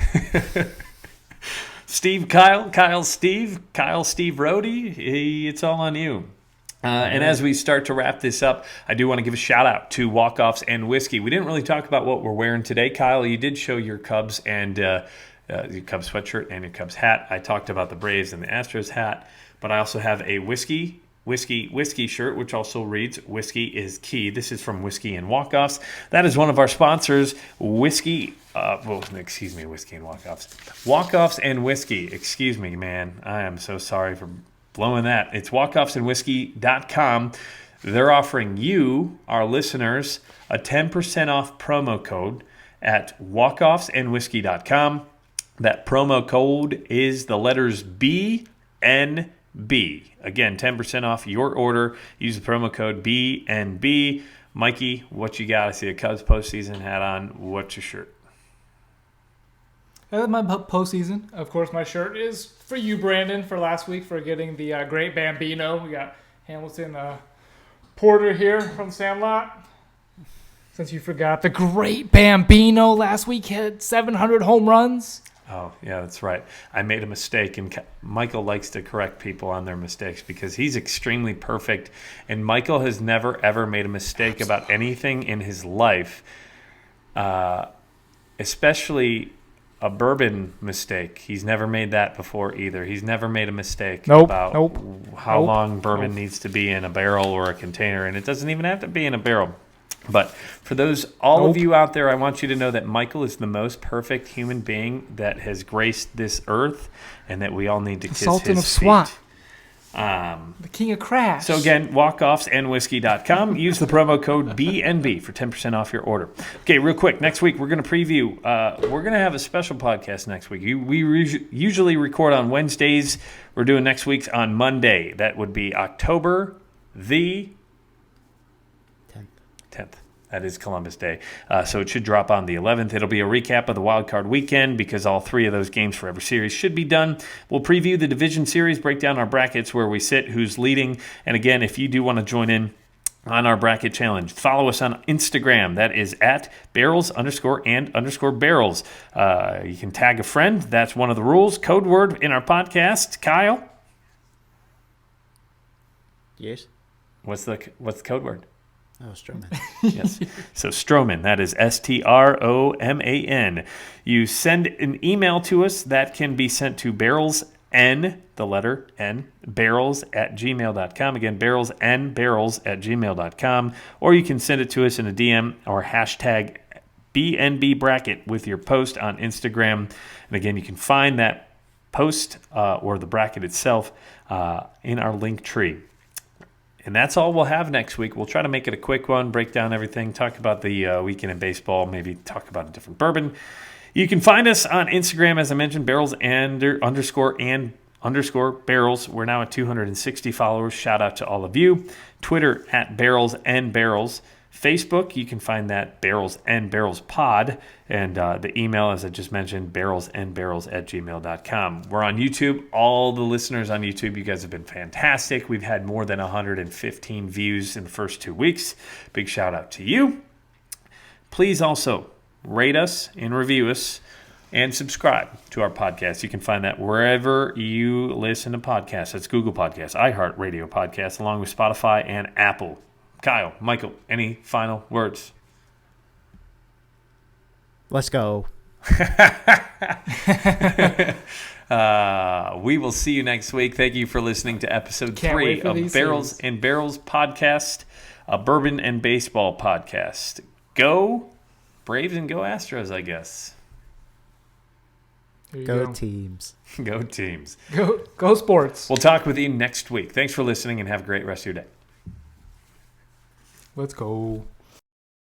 Steve, Kyle, Steve Rhodey, it's all on you. And as we start to wrap this up, I do want to give a shout out to Walk-Offs and Whiskey. We didn't really talk about what we're wearing today. Kyle, you did show your Cubs and your Cubs sweatshirt and your Cubs hat. I talked about the Braves and the Astros hat, but I also have a Whiskey shirt, which also reads "Whiskey is key." This is from Whiskey and Walk-Offs. That is one of our sponsors, Whiskey and Walk-Offs. Walk-Offs and Whiskey. Excuse me, man. I am so sorry for blowing that. It's walkoffsandwhiskey.com. They're offering you, our listeners, a 10% off promo code at walkoffsandwhiskey.com. That promo code is the letters BNB. Again, 10% off your order. Use the promo code BNB. Mikey, what you got? I see a Cubs postseason hat on. What's your shirt? My postseason. Of course, my shirt is for you, Brandon, for last week for getting the Great Bambino. We got Hamilton Porter here from Sandlot. Since you forgot, the Great Bambino last week hit 700 home runs. Oh, yeah, that's right. I made a mistake, and Michael likes to correct people on their mistakes because he's extremely perfect, and Michael has never, ever made a mistake about anything in his life, especially a bourbon mistake. He's never made that before either. He's never made a mistake about how long bourbon needs to be in a barrel or a container, and it doesn't even have to be in a barrel. But for all of you out there, I want you to know that Michael is the most perfect human being that has graced this earth, and that we all need to kiss Sultan his of Swat. feet. The King of Crash. So again, walkoffsandwhiskey.com. Use the promo code BNB for 10% off your order. Okay, real quick. Next week, we're going to preview. We're going to have a special podcast next week. We usually record on Wednesdays. We're doing next week's on Monday. That would be October the 10th. That is Columbus Day. So it should drop on the 11th. It'll be a recap of the wild card weekend because all 3 of those games for every series should be done. We'll preview the division series, break down our brackets, where we sit, who's leading. And again, if you do want to join in on our bracket challenge, follow us on Instagram. That is at barrels_and_barrels. You can tag a friend. That's one of the rules. Code word in our podcast. Kyle? Yes? What's the code word? Oh, Stroman. Yes. So Stroman, that is STROMAN. You send an email to us that can be sent to barrelsn, the letter N, barrels@gmail.com. Again, barrelsn, barrels@gmail.com. Or you can send it to us in a DM or hashtag BNB Bracket with your post on Instagram. And again, you can find that post or the bracket itself in our link tree. And that's all we'll have next week. We'll try to make it a quick one, break down everything, talk about the weekend in baseball, maybe talk about a different bourbon. You can find us on Instagram, as I mentioned, barrels underscore barrels. We're now at 260 followers. Shout out to all of you. Twitter at barrels and barrels. Facebook, you can find that Barrels and Barrels Pod. And the email, as I just mentioned, barrelsandbarrels@gmail.com. We're on YouTube. All the listeners on YouTube, you guys have been fantastic. We've had more than 115 views in the first 2 weeks. Big shout out to you. Please also rate us and review us and subscribe to our podcast. You can find that wherever you listen to podcasts. That's Google Podcasts, iHeartRadio Podcasts, along with Spotify and Apple. Kyle, Michael, any final words? Let's go. We will see you next week. Thank you for listening to episode Can't 3 wait for of these Barrels series. and Barrels Podcast, a bourbon and baseball podcast. Go Braves and go Astros, I guess. There you Go teams. Go teams. Go sports. We'll talk with you next week. Thanks for listening and have a great rest of your day. Let's go.